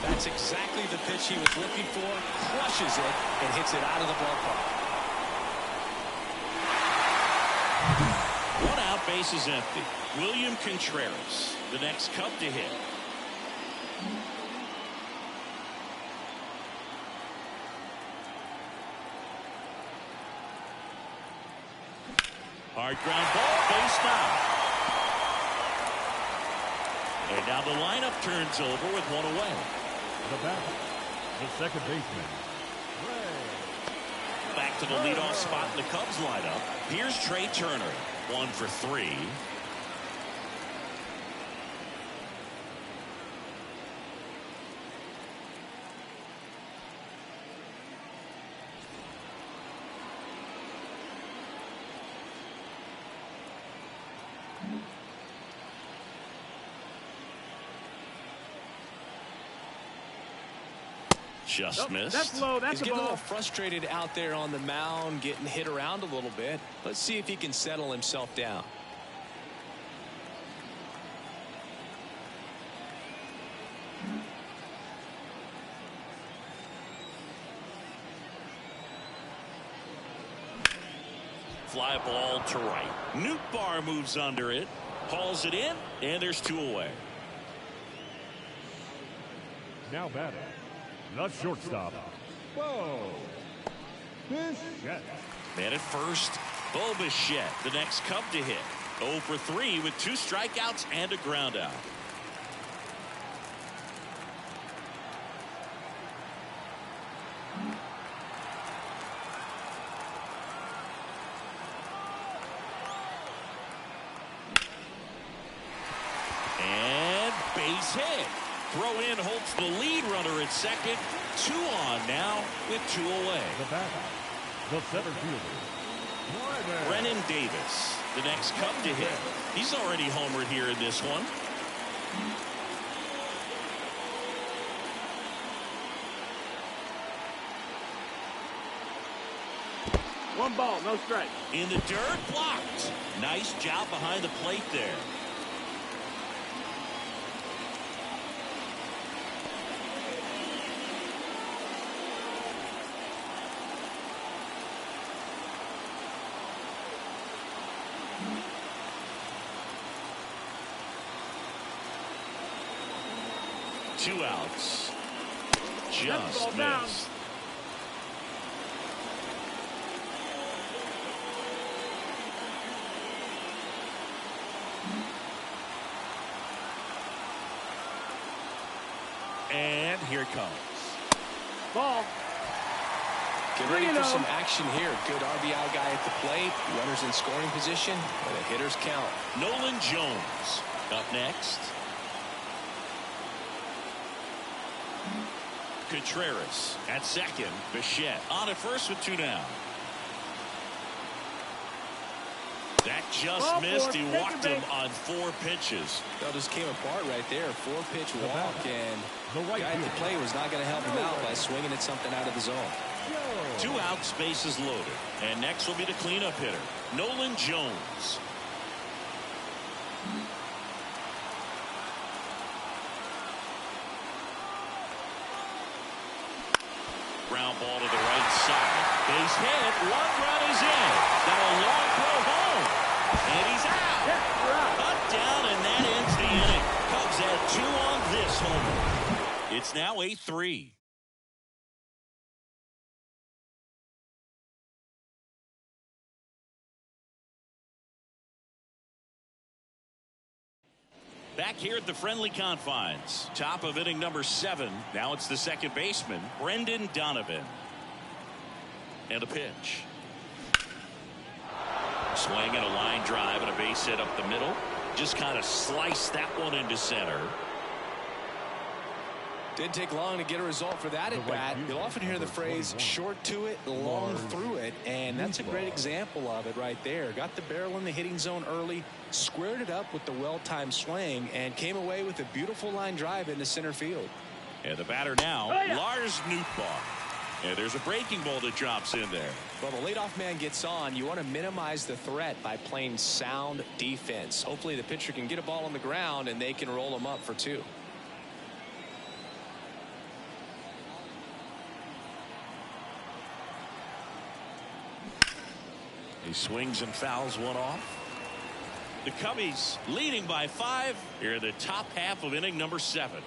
That's exactly the pitch he was looking for. Crushes it and hits it out of the ballpark. One out, base is empty. William Contreras, the next Cub to hit. Hard ground ball, base down. And now the lineup turns over with one away. The batter, the second baseman, Back to the leadoff spot in the Cubs lineup. Here's Trey Turner. 1 for 3. Just missed. That's low. That's He's a getting a ball. little frustrated out there on the mound, getting hit around a little bit. Let's see if he can settle himself down. Fly ball to right. Nootbaar moves under it, hauls it in, and there's 2 away. Now batting, the shortstop, Bo Bichette. Man at first, Bo Bichette, the next Cub to hit. 0 for 3 with 2 strikeouts and a ground out. And base hit. Throw in Holtz, the lead runner at second. 2 on now with 2 away. The batter, the center fielder, Brennan Davis, the next Cub to hit. He's already homered here in this one. One ball, no strike. In the dirt, blocked. Nice job behind the plate there. Two outs. Just ball down. missed. And here it comes. Ball. Get ready for 3-0. some action here. Good RBI guy at the plate. Runners in scoring position. And the hitters count. Nolan Jones up next. Contreras at second. Bichette on at first with 2 down. That just Ball missed. 4, He take walked your him base. on 4 pitches. That just came apart right there. 4-pitch walk, batter, and the the right guy at the fielder, plate was not going to help him out by swinging at something out of the zone. 2 outs, bases loaded. And next will be the cleanup hitter, Nolan Jones. Ground ball to the right side. Base hit. 1 run is in. Got a long throw home. And he's out. Yeah, you're out. Cut down, and that ends the inning. Cubs had 2 on this homer. It's now 8-3. Back here at the friendly confines. Top of inning number 7. Now it's the second baseman, Brendan Donovan. And a pitch. Swing and a line drive and a base hit up the middle. Just kind of sliced that one into center. Didn't take long to get a result for that at bat. You'll often hear the phrase short to it, long through it, and that's a great example of it right there. Got the barrel in the hitting zone early, squared it up with the well-timed swing, and came away with a beautiful line drive into center field. And the batter now, Lars Nootbaar. And there's a breaking ball that drops in there. Well, the leadoff man gets on. You want to minimize the threat by playing sound defense. Hopefully the pitcher can get a ball on the ground and they can roll him up for 2. He swings and fouls one off. The Cubbies leading by 5 here in the top half of inning number 7.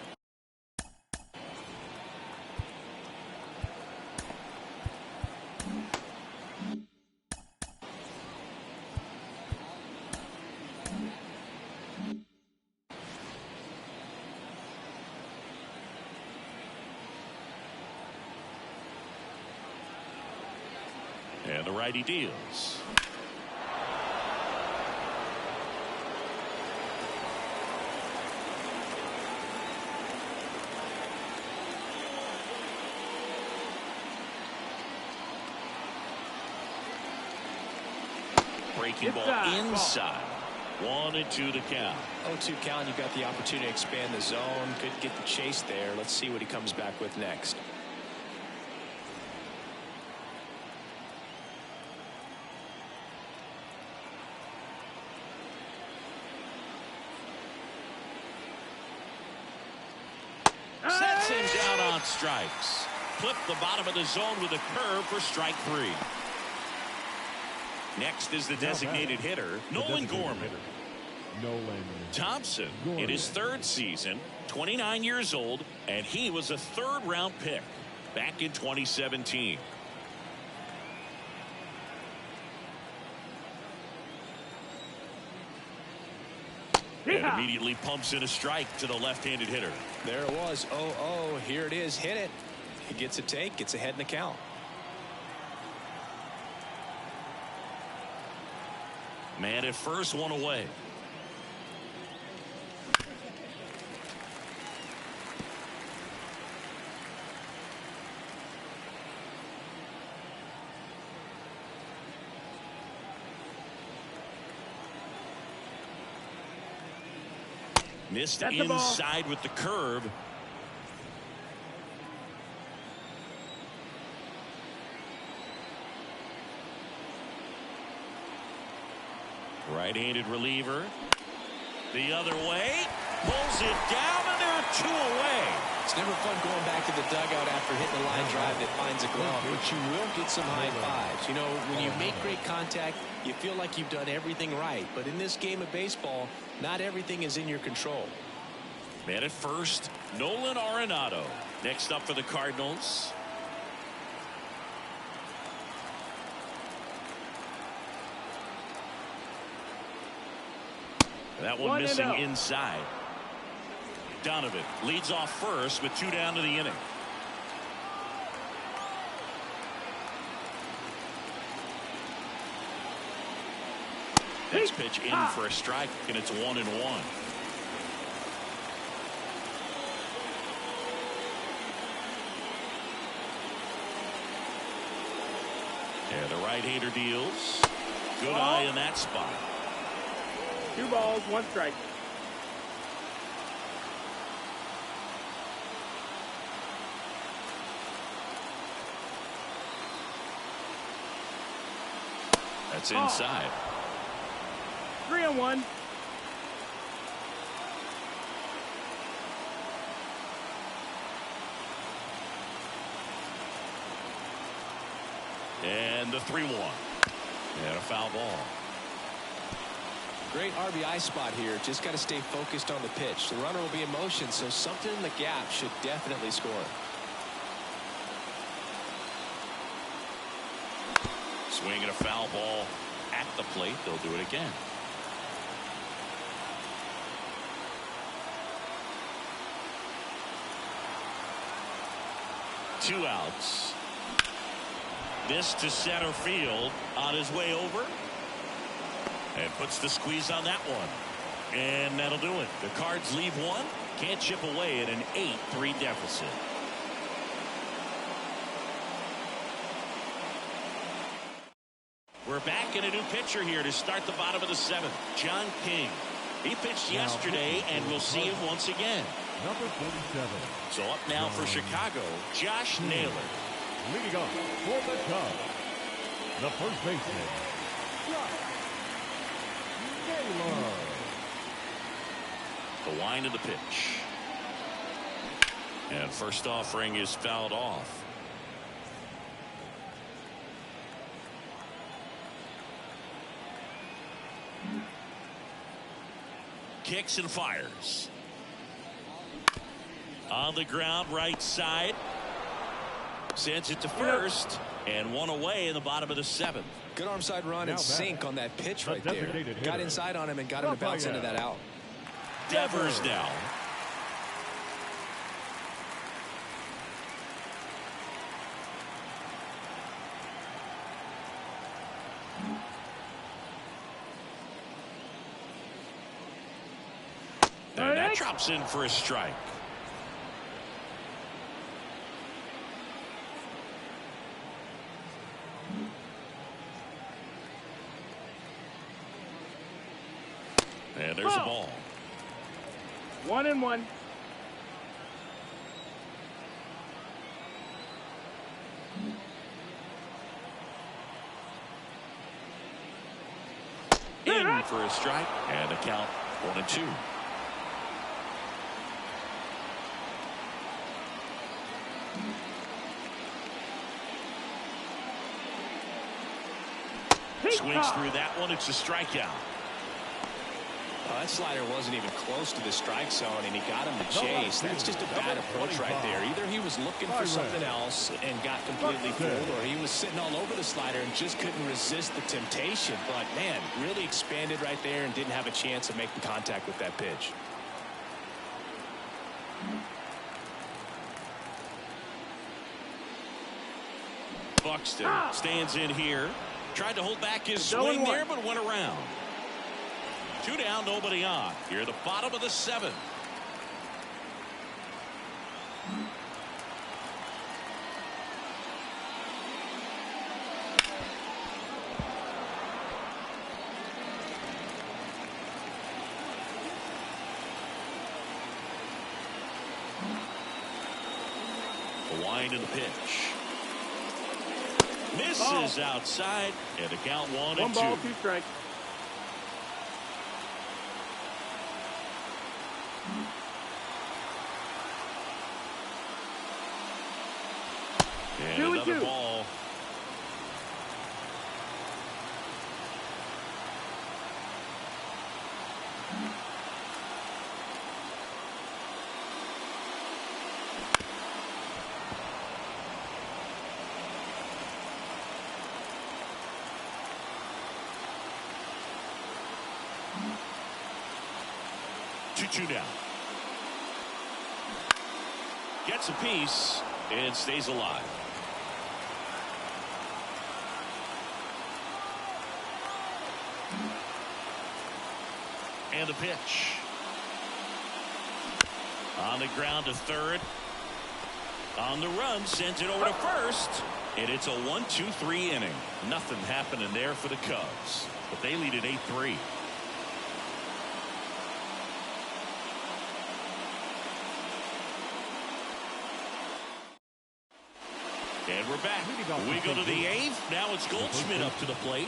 And the righty deals. Breaking ball inside. 1-2 the count. 0-2 count. You've got the opportunity to expand the zone. Could get the chase there. Let's see what he comes back with next. Sets him down on strikes. Clip the bottom of the zone with a curve for strike 3. Next is the designated hitter, Nolan Gorman. Thompson in his 3rd season, 29 years old, and he was a 3rd-round pick back in 2017. And immediately pumps in a strike to the left-handed hitter. There it was. 0-0. Here it is. Hit it. He gets a take. Gets ahead in the count. Man at first, 1 away. Missed inside with the curve. Right-handed reliever. The other way. Pulls it down, and there are 2 away. It's never fun going back to the dugout after hitting a line drive that finds a glove, but you will get some high fives. You know, when you make great contact, you feel like you've done everything right. But in this game of baseball, not everything is in your control. Man at first, Nolan Arenado. Next up for the Cardinals. That one missing inside. Donovan leads off first with 2 down to the inning. Next pitch in for a strike, and it's 1-1. And the right-hander deals. Good eye in that spot. 2 balls, 1 strike. That's inside. 3-1. And the 3-1. And a foul ball. Great RBI spot here. Just got to stay focused on the pitch. The runner will be in motion, so something in the gap should definitely score. Swinging a foul ball at the plate. They'll do it again. Two outs. This to center field on his way over. And puts the squeeze on that one. And that'll do it. The Cards leave one. Can't chip away at an 8-3 deficit. We're back in a new pitcher here to start the bottom of the 7th. John King. He pitched yesterday, and we'll see him once again. Number 47. So up now for Chicago, Josh Naylor. Leading off for the Cubs, the first baseman, Josh Naylor. The wind of the pitch. And first offering is fouled off. Kicks and fires. On the ground, right side. Sends it to first. And one away in the bottom of the 7th. Good arm side run and sink on that pitch right there. Got inside on him and got him to bounce into that out. Devers down. And that drops in for a strike. And there's a ball. 1-1. In for a strike, and a count 1-2. Swings through that one. It's a strikeout. That slider wasn't even close to the strike zone, and he got him to chase. That's just a bad approach right there. Either he was looking for something else and got completely fooled, or he was sitting all over the slider and just couldn't resist the temptation. But, man, really expanded right there and didn't have a chance of making contact with that pitch. Buxton stands in here. Tried to hold back his swing there, but went around. 2 down, nobody on. Here at the bottom of the 7th. The wind and the pitch. Misses outside, and the count 1-2. 1 ball, 2 strikes. And another ball. Two down. Gets a piece and stays alive. And the pitch. On the ground to third. On the run, sends it over to first. And it's a 1-2-3 inning. Nothing happening there for the Cubs. But they lead at 8-3. And we're back. We go to the 8th. Now it's Goldschmidt up to the plate.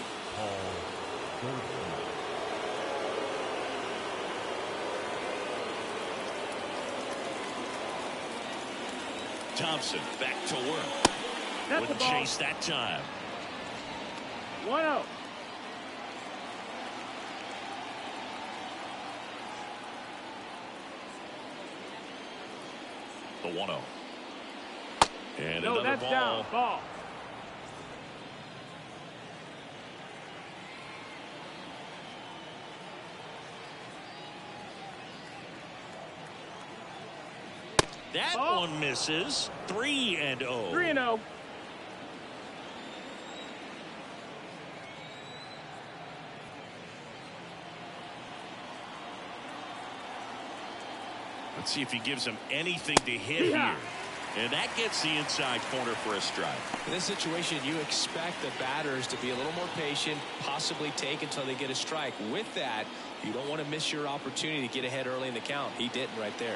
Thompson back to work. Wouldn't chase that time. 1-0. The 1-0. And no, another that's ball. Down. Ball. That one misses. 3-0. 3-0. Let's see if he gives him anything to hit here. And that gets the inside corner for a strike. In this situation, you expect the batters to be a little more patient, possibly take until they get a strike. With that, you don't want to miss your opportunity to get ahead early in the count. He didn't right there.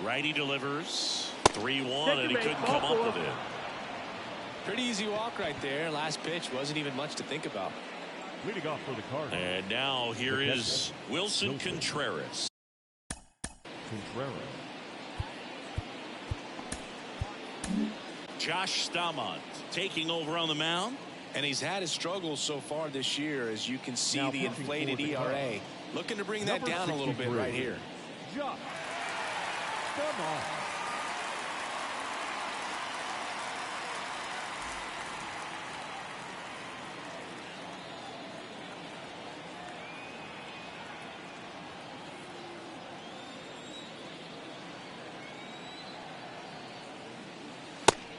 Righty delivers. 3-1, and he couldn't come up with it. Pretty easy walk right there. Last pitch wasn't even much to think about. Leading off for the Cardinals. And now here is Wilson Contreras. Josh Staumont taking over on the mound. And he's had his struggles so far this year, as you can see the inflated ERA. Looking to bring that down a little bit right here. Josh Staumont.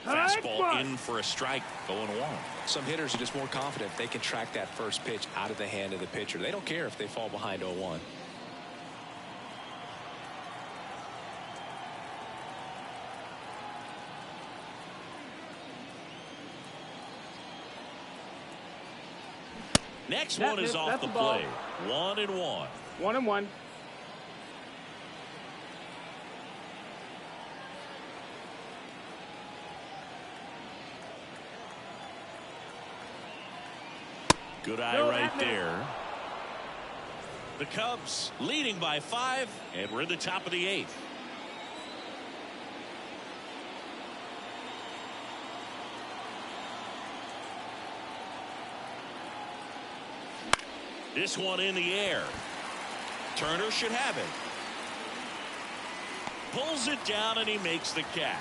Fastball in for a strike, 0-1. Some hitters are just more confident they can track that first pitch out of the hand of the pitcher. They don't care if they fall behind 0-1. Next That one is missed. off That's the the ball. play. 1-1. 1-1. Good eye No, right that missed. there. The Cubs leading by 5, and we're in the top of the 8th. This one in the air. Turner should have it. Pulls it down, and he makes the catch.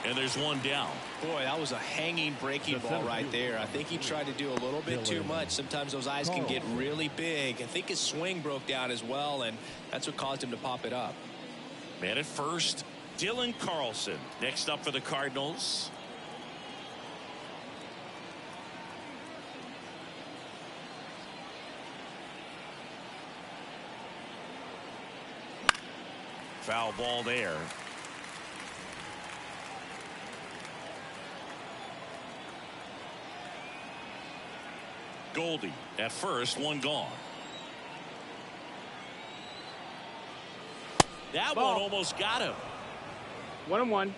And there's one down. Boy, that was a hanging breaking ball right there. I think he tried to do a little bit too much. Sometimes those eyes can get really big. I think his swing broke down as well, and that's what caused him to pop it up. Man at first, Dylan Carlson. Next up for the Cardinals. Foul ball there. Goldie at first, one gone. That Ball. one almost got him. 1-1.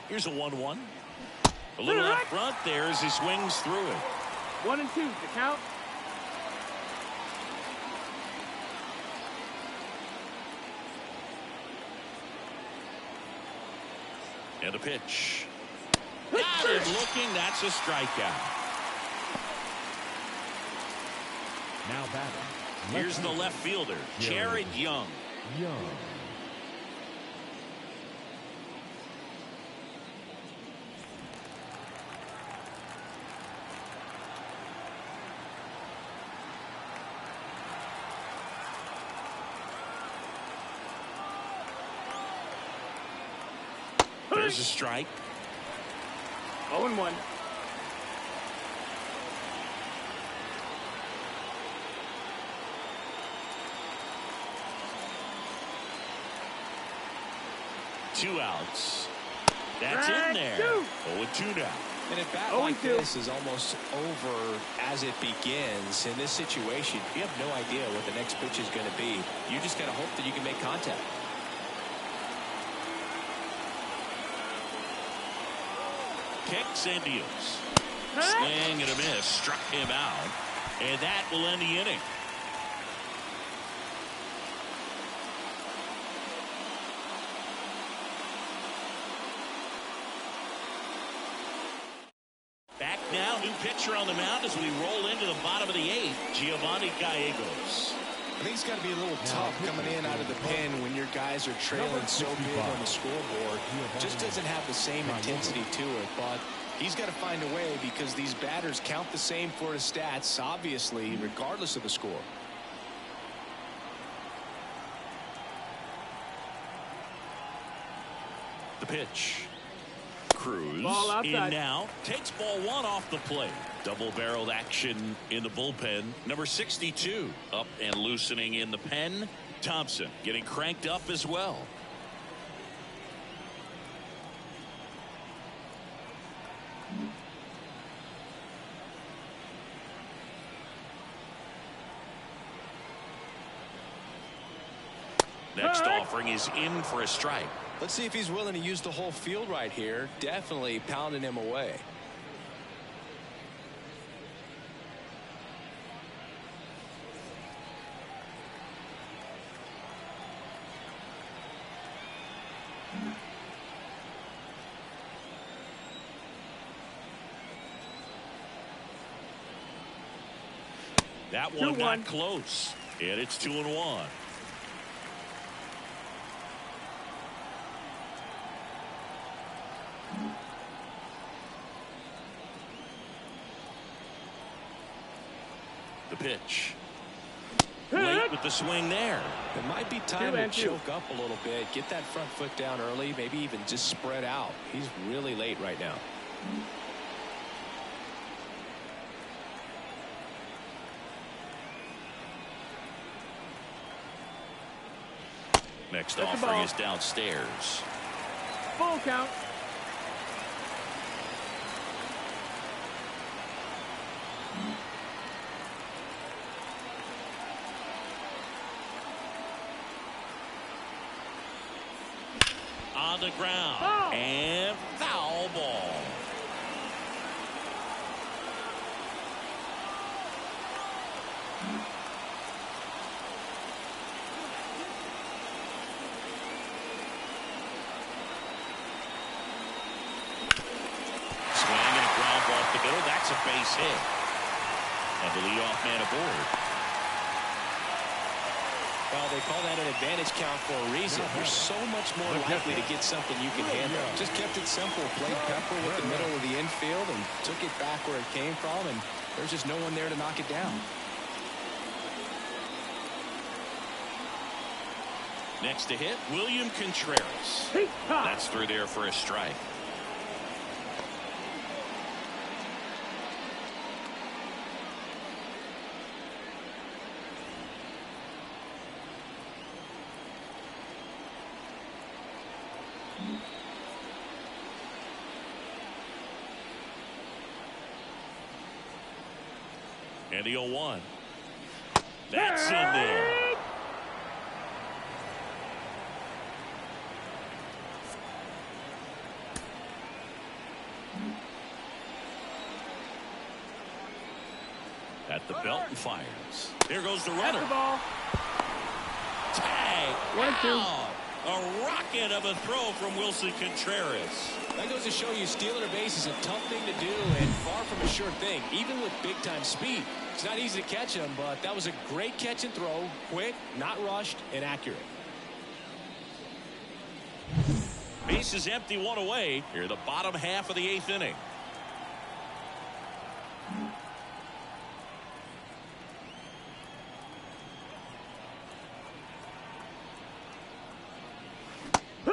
Here's a 1-1. A little out front there as he swings through it. 1-2. The count. And a pitch. Got him looking. That's a strikeout. Now batting. Here's the left fielder, Jared Young. There's a strike. 0-1. Two outs. That's in there. 0-2 now. And a bat like this is almost over as it begins. In this situation, you have no idea what the next pitch is going to be. You just got to hope that you can make contact. Kicks and deals. Swing and a miss. Struck him out. And that will end the inning. Back now, new pitcher on the mound as we roll into the bottom of the 8th, Giovanni Gallegos. I think it's got to be a little tough coming in out of the pen when your guys are trailing so big on the scoreboard. Just doesn't have the same intensity to it, but he's got to find a way because these batters count the same for his stats, obviously, regardless of the score. The pitch. Cruz Ball in outside. now. Takes ball 1 off the plate. Double-barreled action in the bullpen. Number 62 up and loosening in the pen. Thompson getting cranked up as well. Next offering is in for a strike. Let's see if he's willing to use the whole field right here. Definitely pounding him away. That one got close, and it's 2-1. The pitch. Late with the swing there. It might be time to choke up a little bit, get that front foot down early, maybe even just spread out. He's really late right now. Next That's the offering ball. is downstairs. Full count. On the ground. Ball. And foul ball. Swing and a ground ball up the middle. That's a base hit. And the leadoff man aboard. Well, they call that an advantage count for a reason. You're so much more likely to get something you can handle. Just kept it simple. Played pepper with the middle of the infield and took it back where it came from, and there's just no one there to knock it down. Next to hit, William Contreras. That's through there for a strike. And the 0-1. That's in there. At the belt and fires. There goes the runner. That's the ball. Tag. 1-2. Out. A rocket of a throw from Wilson Contreras. That goes to show you stealing a base is a tough thing to do and far from a sure thing, even with big-time speed. It's not easy to catch him, but that was a great catch and throw. Quick, not rushed, and accurate. Base is empty, one away. Here, the bottom half of the 8th inning.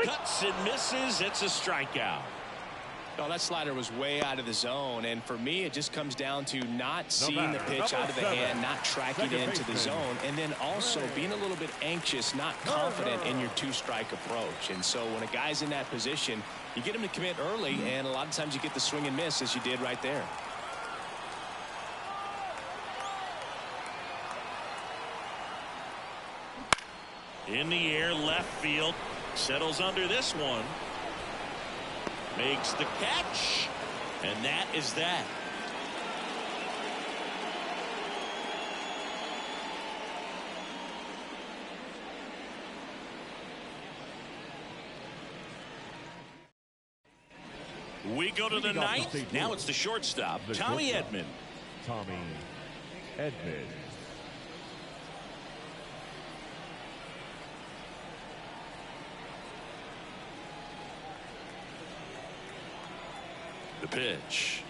Cuts and misses. It's a strikeout. No, that slider was way out of the zone, and for me, it just comes down to not seeing the pitch out of the hand, not tracking it into the zone, and then also being a little bit anxious, not confident in your two-strike approach. And so when a guy's in that position, you get him to commit early, and a lot of times you get the swing and miss, as you did right there. In the air, left field. Settles under this one. Makes the catch. And that is that. We go to the 9th. Now it's the shortstop, Tommy Edman. Tommy Edman. The pitch.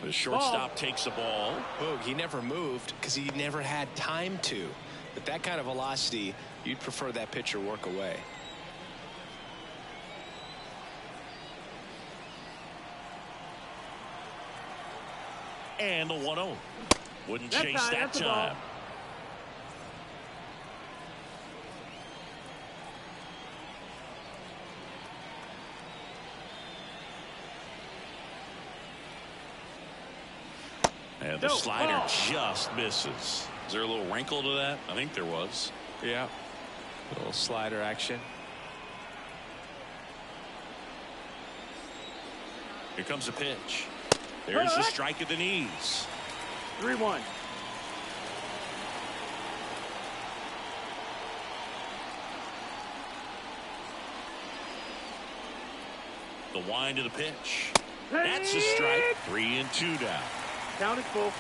The shortstop takes the ball. Boog, he never moved because he never had time to. With that kind of velocity, you'd prefer that pitcher work away. And the 1-0. Wouldn't That's chase high, that that's the ball. time. And the slider just misses. Is there a little wrinkle to that? I think there was. Yeah. A little slider action. Here comes the pitch. There's the strike at the knees. 3-1. The wind of the pitch. That's a strike. 3-2 down. Count is full.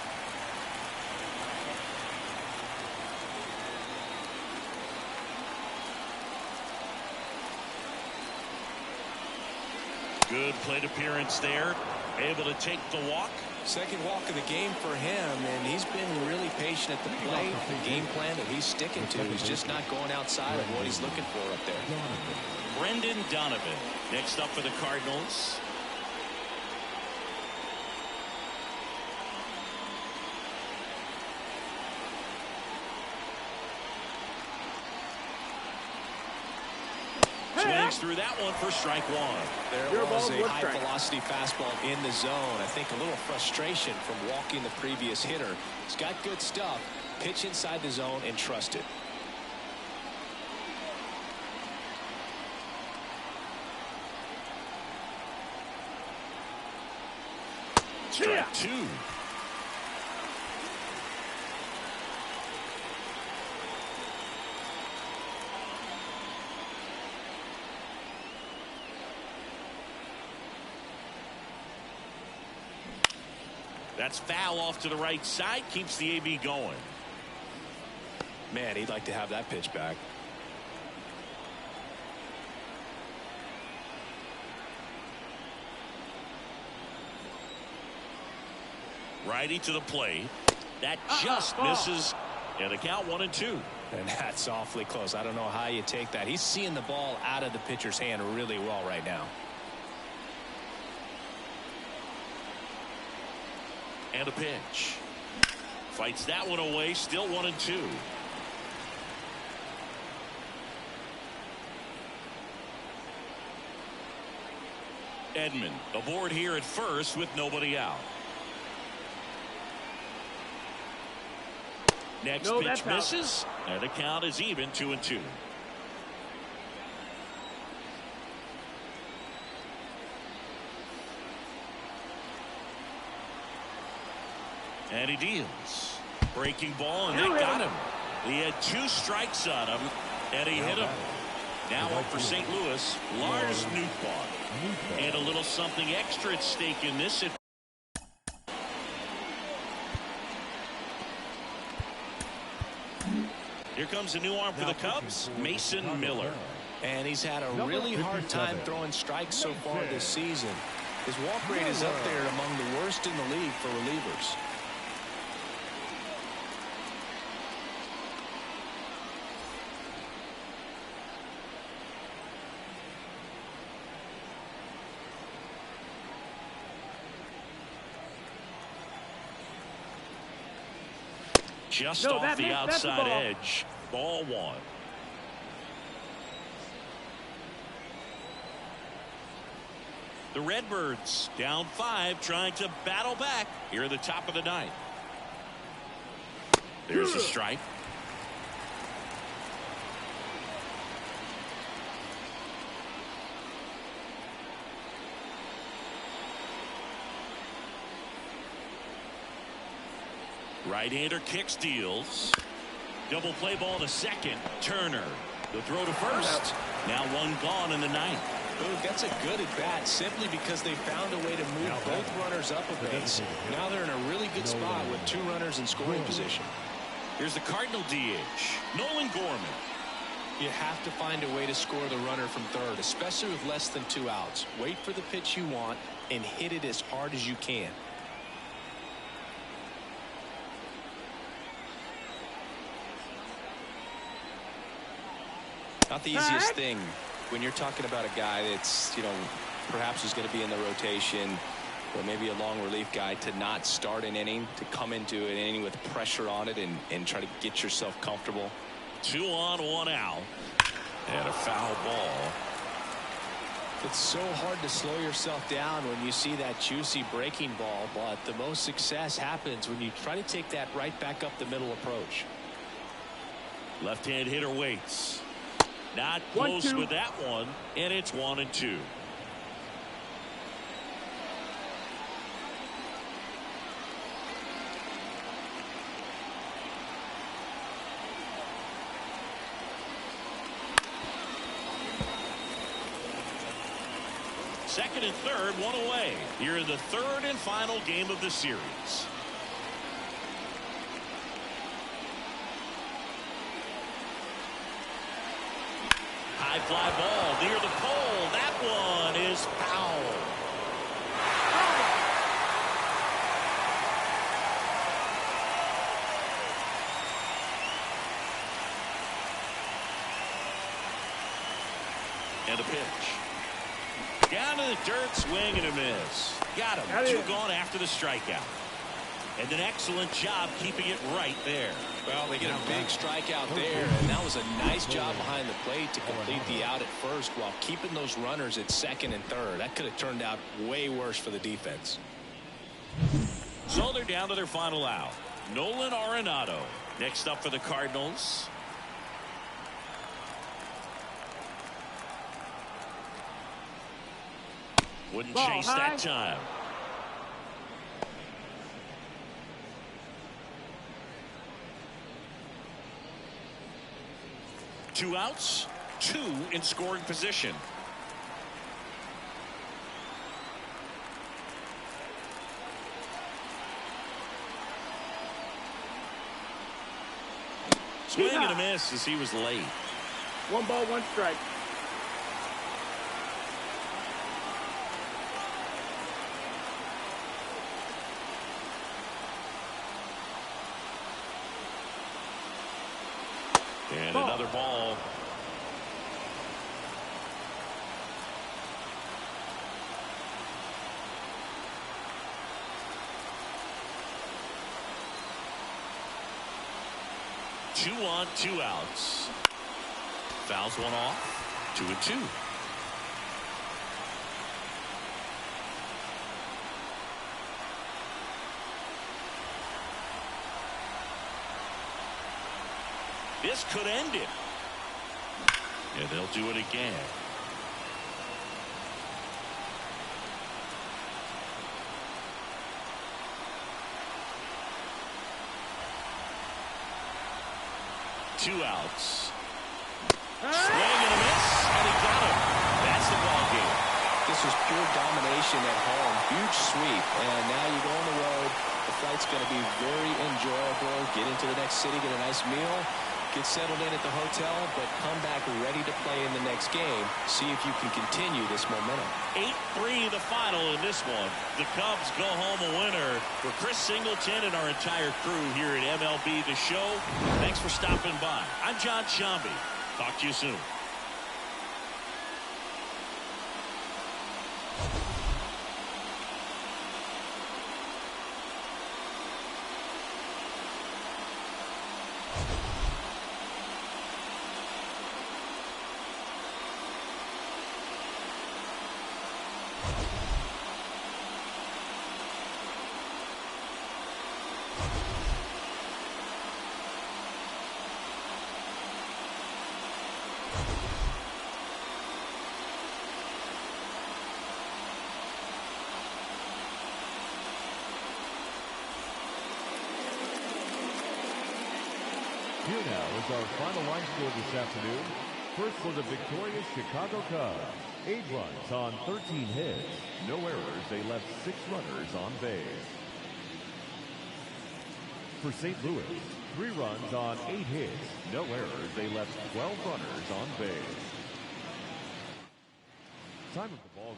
Good plate appearance there. Able to take the walk. Second walk of the game for him, and he's been really patient at the plate. The game plan that he's sticking to is just not going outside of what he's looking for up there. Brendan Donovan next up for the Cardinals. Swings through that one for strike one. There was a high-velocity fastball in the zone. I think a little frustration from walking the previous hitter. He's got good stuff. Pitch inside the zone and trust it. Strike two. That's foul off to the right side. Keeps the AB going. Man, he'd like to have that pitch back. Righty to the plate. That just misses. And the count 1-2. And that's awfully close. I don't know how you take that. He's seeing the ball out of the pitcher's hand really well right now. And a pitch. Fights that one away. Still 1-2. Edman aboard here at first with nobody out. Next pitch misses. And the count is even 2-2. And he deals. Breaking ball, and they got him. He had 2 strikes on him, and he hit him. Now up for St. Louis, Lars Nootbaar. And a little something extra at stake in this. Here comes a new arm for the Cubs, Mason Miller. And he's had a really hard time throwing strikes so far this season. His walk rate is up there among the worst in the league for relievers. Just off the outside edge. Ball one. The Redbirds down 5, trying to battle back here at the top of the 9th. There's a strike. Right-hander kicks, deals. Double play ball to second. Turner. The throw to first. Now one gone in the 9th. Ooh, that's a good at bat simply because they found a way to move both runners up a base. Now they're in a really good spot with 2 runners in scoring position. Here's the Cardinal DH, Nolan Gorman. You have to find a way to score the runner from third, especially with less than 2 outs. Wait for the pitch you want and hit it as hard as you can. Not the easiest thing when you're talking about a guy that's, perhaps is going to be in the rotation or maybe a long relief guy, to not start an inning, to come into an inning with pressure on it and try to get yourself comfortable. 2 on, 1 out. And a foul ball. It's so hard to slow yourself down when you see that juicy breaking ball, but the most success happens when you try to take that right back up the middle approach. Left-hand hitter waits. Not close with that one, and it's 1-2. Second and third, 1 away. Here in the 3rd and final game of the series. High fly ball near the pole. That one is foul. And a pitch. Down to the dirt, swing and a miss. Got him. 2 gone after the strikeout. And an excellent job keeping it right there. Well, they get a big strikeout there, and that was a nice job behind the plate to complete the out at first while keeping those runners at second and third. That could have turned out way worse for the defense. So they're down to their final out. Nolan Arenado next up for the Cardinals. Wouldn't chase that time. Two outs, two in scoring position. Swing and a miss as he was late. 1 ball, 1 strike. And another ball. Two on, 2 outs. Fouls one off. 2-2. This could end it. And they'll do it again. Two outs. Swing and a miss, and he got him. That's the ball game. This was pure domination at home. Huge sweep, and now you go on the road. The flight's going to be very enjoyable. Get into the next city, get a nice meal, get settled in at the hotel, but come back ready to play in the next game. See if you can continue this momentum. 8-3 the final in this one. The Cubs go home a winner. For Chris Singleton and our entire crew here at MLB The Show, thanks for stopping by. I'm John Shambi. Talk to you soon. Here now is our final line score this afternoon. First for the victorious Chicago Cubs. 8 runs on 13 hits. No errors. They left 6 runners on base. For St. Louis, 3 runs on 8 hits. No errors. They left 12 runners on base. Time of the ball game.